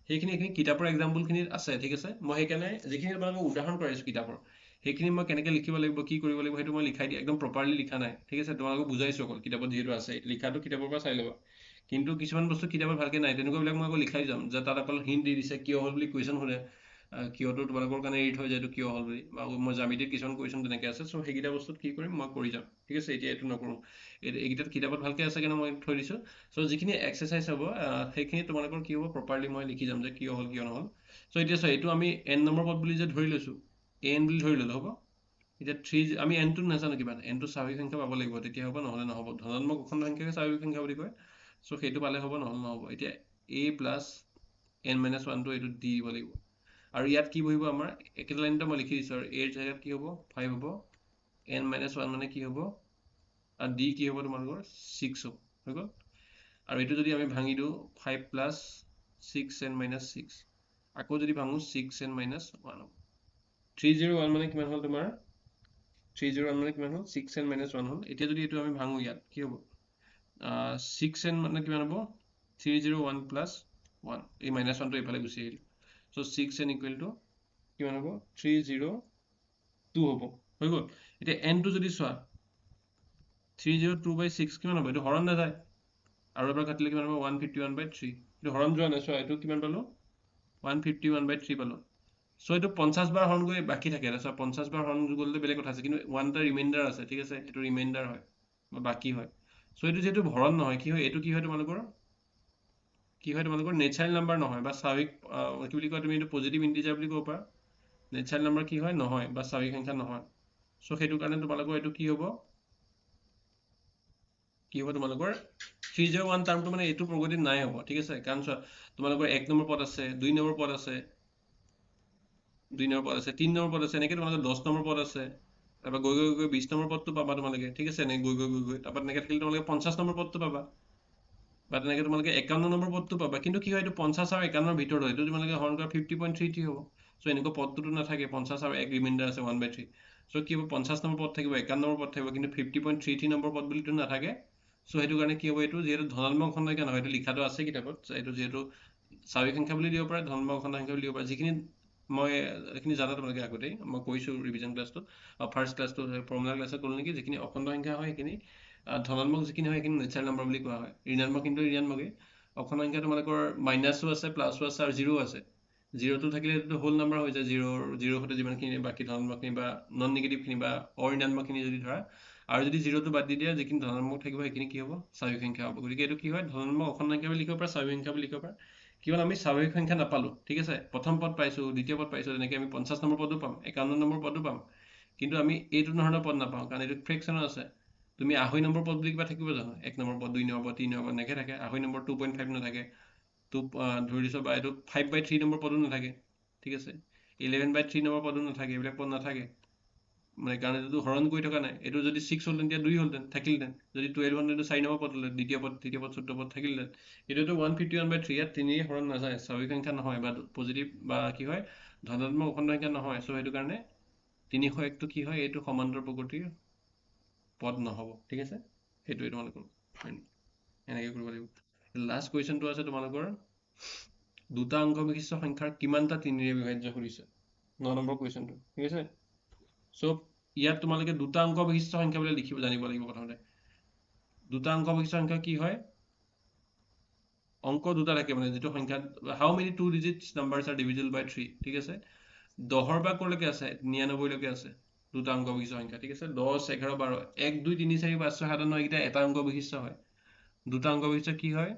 সেইখিনি কিতাপৰ এক্সাম্পলখিনিত আছে ঠিক আছে মই সেইকাৰণে যিখিনি তোমালোকক উদাহৰণ কৰাইছোঁ কিতাপৰ সেইখিনি মই কেনেকৈ লিখিব লাগিব কি কৰিব লাগিব সেইটো মই লিখাই দিওঁ একদম প্ৰপাৰলি লিখা নাই ঠিক আছে তোমালোকক বুজাইছোঁ অকল কিতাপত যিহেতু আছে লিখাটো কিতাপৰ পৰা চাই ল'বা কিন্তু কিছুমান বস্তু কিতাপত ভালকৈ নাই তেনেকুৱাবিলাক মই আকৌ লিখাই যাম যে তাত অকল হিণ্ট দি দিছে কিয় হ'ল বুলি কুৱেশ্যন সোধে কিয়তো তোমালোকৰ কাৰণে এৰি থৈ যায় এইটো কিয় হ'ল বুলি বা মই জ্যামিতিক কিছুমান কুৱেশ্যন তেনেকৈ আছে চ' সেইকেইটা বস্তুত কি কৰিম মই কৰি যাম ঠিক আছে এতিয়া এইটো নকৰোঁ এইকেইটাত কিতাপত ভালকৈ আছে কাৰণে মই থৈ দিছোঁ চ' যিখিনি এক্সাৰচাইজ হ'ব সেইখিনি তোমালোকৰ কি হ'ব প্ৰপাৰলি মই লিখি যাম যে কিয় হ'ল কিয় নহ'ল চ' এতিয়া চোৱা এইটো আমি n নম্বৰ পদ বুলি যে ধৰি লৈছোঁ n বুলি ধৰি ল'লোঁ হ'ব এতিয়া 3 আমি nটো নাজানো কিমান nটো স্বাভাৱিক সংখ্যা পাব লাগিব তেতিয়া হ'ব নহ'লে নহ'ব ধনাত্মক অখণ্ড সংখ্যাকে স্বাভাৱিক সংখ্যা বুলি কয় চ' সেইটো পালে হ'ব নহ'লে নহ'ব এতিয়া a প্লাছ n মাইনাছ 1টো এইটো দি দিব লাগিব আৰু ইয়াত কি বহিব আমাৰ একেটা লাইনতে মই লিখি দিছোঁ আৰু a ৰ জেগাত কি হ'ব 5 হ'ব n মাইনাছ 1 মানে কি হ'ব আৰু d কি হ'ব তোমালোকৰ 6 হ'ব হৈ গ'ল আৰু এইটো যদি আমি ভাঙি দিওঁ 5 প্লাছ 6 n মাইনাছ 6 আকৌ যদি ভাঙোঁ 6 n মাইনাছ 1 হ'ব 301 মানে কিমান হ'ল তোমাৰ 301 মানে কিমান হ'ল 6n - 1 হ'ল এতিয়া যদি এইটো আমি ভাঙো ইয়াত কি হ'ব 6n মানে কিমান হ'ব 301 plus 1 এই -1টো এইফালে গুচি আহিল so 6n equal to কিমান হ'ব 302 হ'ব হৈ গ'ল এতিয়া n টো যদি চোৱা 302/6 কিমান হ'ব এইটো হৰণ নাযায় আৰু এবাৰ কাটিলে কিমান হ'ব 151/3 এইটো হৰণ যোৱা নাই চোৱা এইটো কিমান পালো 151/3 পালো চ' এইটো 50 বাৰ হৰণ কৰি বাকী থাকে তাৰপিছত 50 বাৰ হৰণ গ'লে বেলেগ কথা আছে কিন্তু 1 টা ৰিমাইণ্ডাৰ আছে ঠিক আছে এইটো ৰিমাইণ্ডাৰ হয় বা বাকী হয় চ' এইটো যিহেতু হৰণ নহয় কি হয় এইটো কি হয় তোমালোকৰ নেচাৰেল নাম্বাৰ নহয় বা স্বাভাৱিক কি বুলি কয় তুমি এইটো পজিটিভ ইণ্টিজাৰ বুলি ক'ব পাৰা নেচাৰেল নাম্বাৰ কি হয় নহয় বা স্বাভাৱিক সংখ্যা নহয় চ' সেইটো কাৰণে তোমালোকৰ এইটো কি হ'ব তোমালোকৰ 301 টাৰ্মটো মানে এইটো প্ৰগতিত নাই হ'ব ঠিক আছে কাৰণ চোৱা তোমালোকৰ 1 নম্বৰ পদ আছে 2 নম্বৰ পদ আছে 2 নম্বৰ পদ আছে 3 নম্বৰ পদ আছে এনেকৈ তোমালোকৰ 10 নম্বৰ পদ আছে তাৰপৰা গৈ গৈ গৈ 20 নম্বৰ পদটো পাবা তোমালোকে ঠিক আছে এনেকৈ গৈ গৈ গৈ গৈ তাৰপৰা তেনেকৈ থাকিলে তোমালোকে 50 নম্বৰ পদটো পাবা বা তেনেকৈ তোমালোকে 51 নম্বৰ পদটো পাবা কিন্তু কি হয় এইটো 50 আৰু 51ৰ ভিতৰত হয় এইটো তোমালোকে হৰণ কৰা 50.33 হ'ব চ' এনেকুৱা পদটোতো নাথাকে 50 আৰু 1 ৰিমাইণ্ডাৰ আছে 1/3 চ' কি হ'ব 50 নম্বৰ পদ থাকিব 51 নম্বৰ পদ থাকিব কিন্তু 50.33 নম্বৰ পদ বুলিতো নাথাকে চ' সেইটো কাৰণে কি হ'ব এইটো যিহেতু ধনাত্মক সংখ্যা নহয় এইটো লিখাটো আছে কিতাপত এইটো যিহেতু স্বাভাৱিক সংখ্যা বুলি দিব পাৰে ধনাত্মক সংখ্যা বুলি দিব পাৰে যিখিনি মই এইখিনি জানা তোমালোকে আগতেই মই কৈছোঁ ৰিভিজন ক্লাছটোত ফাৰ্ষ্ট ক্লাছটো ফৰ্মুলা ক্লাছত ক'লো নেকি যিখিনি অখণ্ড সংখ্যা হয় সেইখিনি ধনাত্মক যিখিনি হয় সেইখিনি নেচাৰেল নম্বৰ বুলি কোৱা হয় ঋণাত্মক কিন্তু ঋণাত্মকেই অখণ্ড সংখ্যা তোমালোকৰ মাইনাছো আছে প্লাছো আছে আৰু জিৰ' আছে জিৰ'টো থাকিলে এইটো হোল নাম্বাৰ হৈ যায় জিৰ'ৰ সৈতে যিমানখিনি বাকী ধনাত্মকখিনি বা নন নিগেটিভখিনি বা অঋণাত্মকখিনি যদি ধৰা আৰু যদি জিৰ'টো বাদ দি দিয়া যিখিনি ধনাত্মক থাকিব সেইখিনি কি হ'ব স্বাভাৱিক সংখ্যা হ'ব গতিকে এইটো কি হয় ধনাত্মক অখণ্ড সংখ্যা বুলি লিখিব পাৰা স্বাভাৱিক সংখ্যা বুলি লিখিব পাৰা কিয়নো আমি স্বাভাৱিক সংখ্যা নাপালোঁ ঠিক আছে প্ৰথম পদ পাইছোঁ দ্বিতীয় পদ পাইছোঁ তেনেকৈ আমি 50 নম্বৰ পদো পাম 51 নম্বৰ পদো পাম কিন্তু আমি এইটো ধৰণৰ পদ নাপাওঁ কাৰণ এইটো ফ্ৰেকশ্যনত আছে তুমি 2.5 নম্বৰ পদ বুলি কিবা থাকিব জানো 1 নম্বৰ পদ 2 নম্বৰ পদ 3 নম্বৰ পদ এনেকৈ থাকে 2.5 নম্বৰ 2.5 নাথাকে ধৰি দিছোঁ বা এইটো 5/3 নম্বৰ পদো নাথাকে ঠিক আছে 11/3 নম্বৰ পদো নাথাকে এইবিলাক পদ নাথাকে মানে কাৰণ এইটো হৰণ কৰি থকা নাই এইটো যদি 6 হ'লহেঁতেন তেতিয়া 2 হ'লহেঁতেন থাকিলহেঁতেন যদি 12 হ'লহেঁতেন 4 নম্বৰ পদ হ'লহেঁতেন দ্বিতীয় পদ তৃতীয় পদ চতুৰ্থ পদ থাকিলহেঁতেন এইটোতো 151/3 ইয়াত 3 হৰণ নাযায় স্বাভাৱিক সংখ্যা নহয় বা পজিটিভ বা কি হয় ধনাত্মক অখণ্ড সংখ্যা নহয় চ' সেইটো কাৰণে 301টো কি হয় এইটো সমান্তৰ প্ৰকৃতিৰ পদ নহ'ব ঠিক আছে সেইটোৱে তোমালোকৰ এনেকৈ কৰিব লাগিব লাষ্ট কুৱেশ্যনটো আছে তোমালোকৰ দুটা অংক বিশিষ্ট সংখ্যাৰ কিমানটা 3ৰে বিভাজ্য সুধিছে 9 নম্বৰ কুৱেশ্যনটো ঠিক আছে চ' ইয়াত তোমালোকে দুটা অংক বিশিষ্ট সংখ্যা বুলি জানিব লাগিব প্ৰথমতে দুটা অংক বিশিষ্ট সংখ্যা কি হয় অংক দুটা থাকে মানে যিটো সংখ্যা হাউ many 2 digits numbers are divisible by 3 ঠিক আছে 10ৰ পৰা ক'লৈকে আছে 99 লৈকে আছে দুটা অংক বিশিষ্ট সংখ্যা ঠিক আছে 10 11 12 1 2 3 4 5 6 7 9 এইকেইটা এটা অংক বিশিষ্ট হয় দুটা অংক বিশিষ্ট কি হয়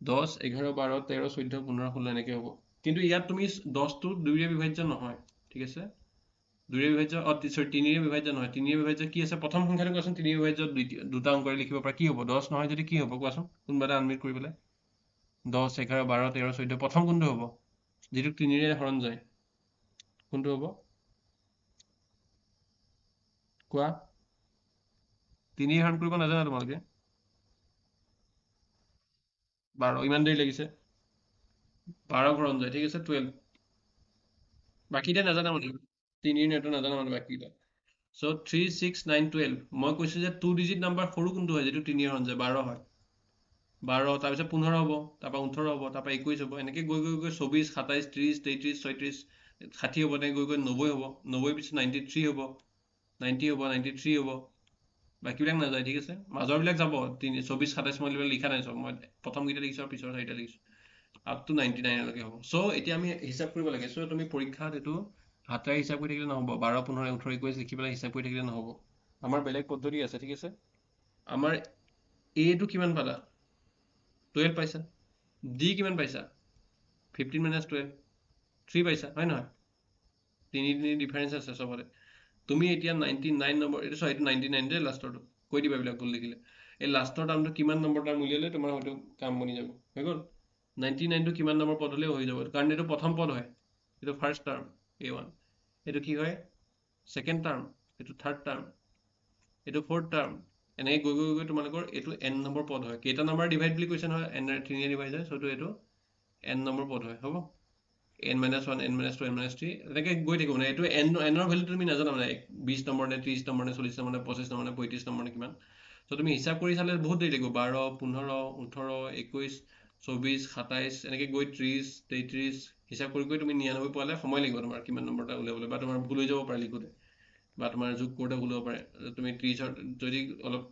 10 11 12 13 14 15 16 এনেকৈ হ'ব কিন্তু ইয়াত তুমি 10টো 2ৰে বিভাজ্য নহয় ঠিক আছে 2ৰে বিভাজ্য সৰি 3ৰে বিভাজ্য নহয় 3ৰে বিভাজ্য কি আছে প্ৰথম সংখ্যাটো কোৱাচোন 3ৰে বিভাজ্য দুটা অংকৰে লিখিব পাৰা কি হ'ব 10 নহয় যদি কি হ'ব কোৱাচোন কোনোবা এটা আনমিউট কৰি পেলাই 10 11 12 13 14 প্ৰথম কোনটো হ'ব যিটো 3ৰে হৰণ যায় কোনটো হ'ব কোৱা 3ৰে হৰণ কৰিব নাজানা তোমালোকে 12 ইমান দেৰি লাগিছে 12 হৰণ যায় ঠিক আছে 12 বাকীটা নাজানা মানে 3ৰ নেটটো নাজানা মানে বাকীটা চ' 3 6 9 12 মই কৈছোঁ যে 2 ডিজিট নাম্বাৰ সৰু কোনটো হয় যিটো 3ৰে হৰণ যায় 12 হয় 12 তাৰপিছত 15 হ'ব তাৰপৰা 18 হ'ব তাৰপৰা 21 হ'ব এনেকৈ গৈ গৈ গৈ 24 27 30 33 36 60 হ'ব তেনেকৈ গৈ গৈ 90 হ'ব 90 পিছত 93 হ'ব 90 হ'ব 93 হ'ব বাকীবিলাক নাযায় ঠিক আছে মাজৰবিলাক যাব 24 27 মই লিখা নাই চব মই প্ৰথমকেইটা লিখিছোঁ আৰু পিছৰ চাৰিটা লিখিছোঁ আপ টু 99লৈকে হ'ব চ' এতিয়া আমি হিচাপ কৰিব লাগে চ' তুমি পৰীক্ষাত এইটো হাতেৰে হিচাপ কৰি থাকিলে নহ'ব 12 15 18 21 লিখি পেলাই হিচাপ কৰি থাকিলে নহ'ব আমাৰ বেলেগ পদ্ধতি আছে ঠিক আছে আমাৰ এটো কিমান পালা 12 পাইছা ডি কিমান পাইছা 15 - 12 3 পাইছা হয় নহয় তিনি ডিফাৰেঞ্চ আছে চবতে তুমি এতিয়া 99 নম্বৰ এইটো চোৱা এইটো 99 দেই লাষ্টৰটো কৈ দিবা এইবিলাক ভুল লিখিলে এই লাষ্টৰ টাৰ্মটো কিমান নম্বৰ টাৰ্ম উলিয়ালে তোমাৰ হয়তো কাম বনি যাব হৈ গ'ল 99টো কিমান নম্বৰ পদ হ'লেও হৈ যাব কাৰণ এইটো প্ৰথম পদ হয় এইটো ফাৰ্ষ্ট টাৰ্ম A1 এইটো কি হয় ছেকেণ্ড টাৰ্ম এইটো থাৰ্ড টাৰ্ম এইটো ফ'ৰ্থ টাৰ্ম এনেকৈ গৈ গৈ গৈ তোমালোকৰ এইটো n নম্বৰ পদ হয় কেইটা নম্বৰ ডিভাইড বুলি কৈছে নহয় n 3ৰে ডিভাইড হয় চ' এইটো n নম্বৰ পদ হয় হ'ব n-1 n-2 n-3 এনেকৈ গৈ থাকিব মানে এইটো এনৰ ভেলুটো তুমি নাজানা মানে 20 নম্বৰ নে 30 নম্বৰ নে 40 নম্বৰ নে 25 নম্বৰ নে 35 নম্বৰ নে কিমান তো তুমি হিচাপ কৰি চালে বহুত দেৰি লাগিব 12 15 18 21 24 27 এনেকৈ গৈ 30 33 হিচাপ কৰি তুমি 99 পোৱালে সময় লাগিব তোমাৰ কিমান নম্বৰ এটা উলিয়াবলৈ বা তোমাৰ ভুল হৈ যাব পাৰে লিখোতে বা তোমাৰ যোগ কৰোঁতে ভুল হ'ব পাৰে তুমি 30 যদি অলপ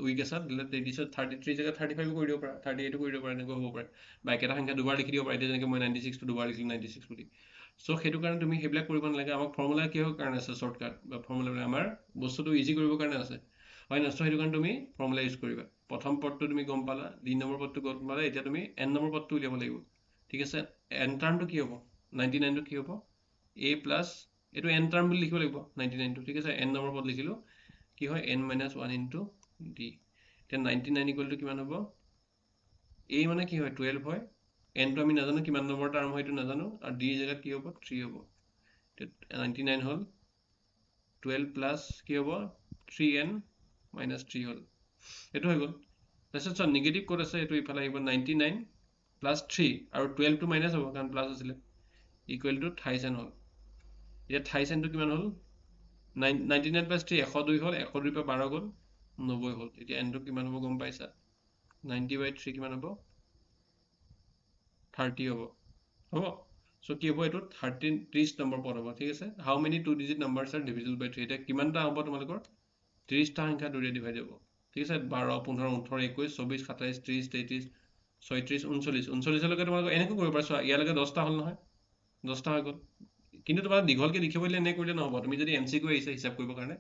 উইক আছা তেতিয়াহ'লে 33 জেগাত 35 কৰি দিব পাৰা 38 কৰি দিব পাৰা এনেকুৱা হ'ব পাৰে বা একেটা সংখ্যা দুবাৰ লিখি দিব পাৰা এতিয়া যেনেকৈ মই 96টো দুবাৰ লিখিলোঁ 96 বুলি চ' সেইটো কাৰণে তুমি সেইবিলাক কৰিব নালাগে আমাক ফৰ্মুলা কিহৰ কাৰণে আছে শ্বৰ্টকাট বা ফৰ্মুলাবিলাক আমাৰ বস্তুটো ইজি কৰিবৰ কাৰণে আছে হয় না চ' সেইটো কাৰণে তুমি ফৰ্মুলা ইউজ কৰিবা প্ৰথম পদটো তুমি গম পালা 2 নম্বৰ পদটো গম পালা এতিয়া তুমি n নম্বৰ পদটো উলিয়াব লাগিব ঠিক আছে n টাৰ্মটো কি হ'ব 99টো কি হ'ব a প্লাছ এইটো n টাৰ্ম বুলি লিখিব লাগিব 99টো ঠিক আছে n নম্বৰ পদ লিখিলোঁ কি হয় n-1 ইনটু d এতিয়া 99 ইকুৱেল টু কিমান হ'ব a মানে কি হয় 12 হয় nটো আমি নাজানো কিমান নম্বৰ টাৰ্ম হয় এইটো নাজানো আৰু d জেগাত কি হ'ব 3 হ'ব 99 হ'ল 12 প্লাছ কি হ'ব 3n মাইনাছ 3 হ'ল এইটো হৈ গ'ল তাৰপিছত চোৱা নিগেটিভ ক'ত আছে এইটো ইফালে আহিব 99 প্লাছ 3 আৰু 12টো মাইনাছ হ'ব কাৰণ প্লাছ আছিলে ইকুৱেল টু 28n হ'ল এতিয়া 28nটো কিমান হ'ল 99 প্লাছ 3 102 হ'ল 102 পৰা 12 গ'ল 90 হ'ল এতিয়া nটো কিমান হ'ব গম পাইছা 90/3 কিমান হ'ব 30 হ'ব হ'ব চ' কি হ'ব এইটো 30 নম্বৰ পদ হ'ব ঠিক আছে how many 2 digit numbers are divisible by 3 এতিয়া কিমানটা হ'ব তোমালোকৰ 30টা সংখ্যা 2ৰে ডিভাইড হ'ব ঠিক আছে 12 15 18 21 24 27 30 33 36 39 39লৈকে তোমালোকৰ এনেকৈ কৰিব পাৰা চোৱা ইয়ালৈকে 10টা হ'ল নহয় 10টা হৈ গ'ল কিন্তু তোমাৰ দীঘলকৈ লিখিব দিলে এনেকৈ কৰিলে নহ'ব তুমি যদি MCQ আহিছে হিচাপ কৰিবৰ কাৰণে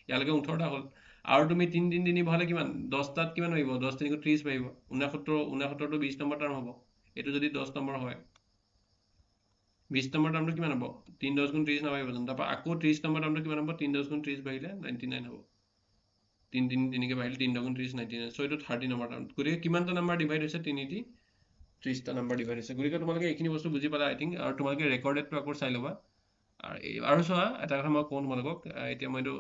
ইয়ালৈকে 18টা হ'ল আৰু তুমি 3 3 3 বহালে কিমান 10টাত কিমান আহিব 10 3 30 আহিব 69টো 20 নম্বৰ টাৰ্ম হ'ব এইটো যদি 10 নম্বৰ হয় 20 নম্বৰ টাৰ্মটো কিমান হ'ব 3 10 গুণ 30 নাবাঢ়িব জানো তাৰপৰা আকৌ 30 নম্বৰ টাৰ্মটো কিমান হ'ব 3 10 গুণ 30 বাঢ়িলে 99 হ'ব 3 3 3কৈ বাঢ়িলে 3 10 গুণ 30 99 চ' এইটো 30 নম্বৰ টাৰ্ম গতিকে কিমানটা নম্বৰ ডিভাইড হৈছে 3 দি 30টা নম্বৰ ডিভাইড হৈছে গতিকে তোমালোকে এইখিনি বস্তু বুজি পালা আই থিংক আৰু তোমালোকে ৰেকৰ্ডেডটো আকৌ চাই ল'বা আৰু চোৱা এটা কথা মই কওঁ তোমালোকক এতিয়া মই এইটো